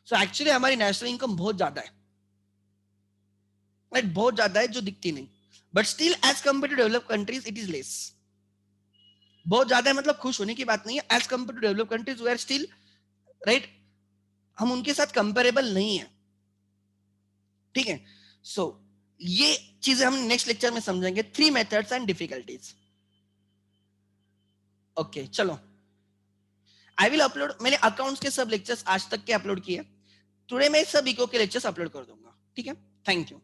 So actually हमारी नेशनल इनकम बहुत ज्यादा है, राइट? बहुत ज्यादा है जो दिखती नहीं, but still as compare to develop countries it is less. बहुत ज्यादा है मतलब खुश होने की बात नहीं है, as compare to develop countries we are still, right, हम उनके साथ कंपेरेबल नहीं है, ठीक है? सो ये चीजें हम नेक्स्ट लेक्चर में समझेंगे, 3 मेथड्स एंड डिफिकल्टीज। ओके चलो, आई विल अपलोड, मैंने अकाउंट्स के सब लेक्चर्स आज तक के अपलोड किए, टुडे मैं सब इको के लेक्चर्स अपलोड कर दूंगा, ठीक है? Thank you.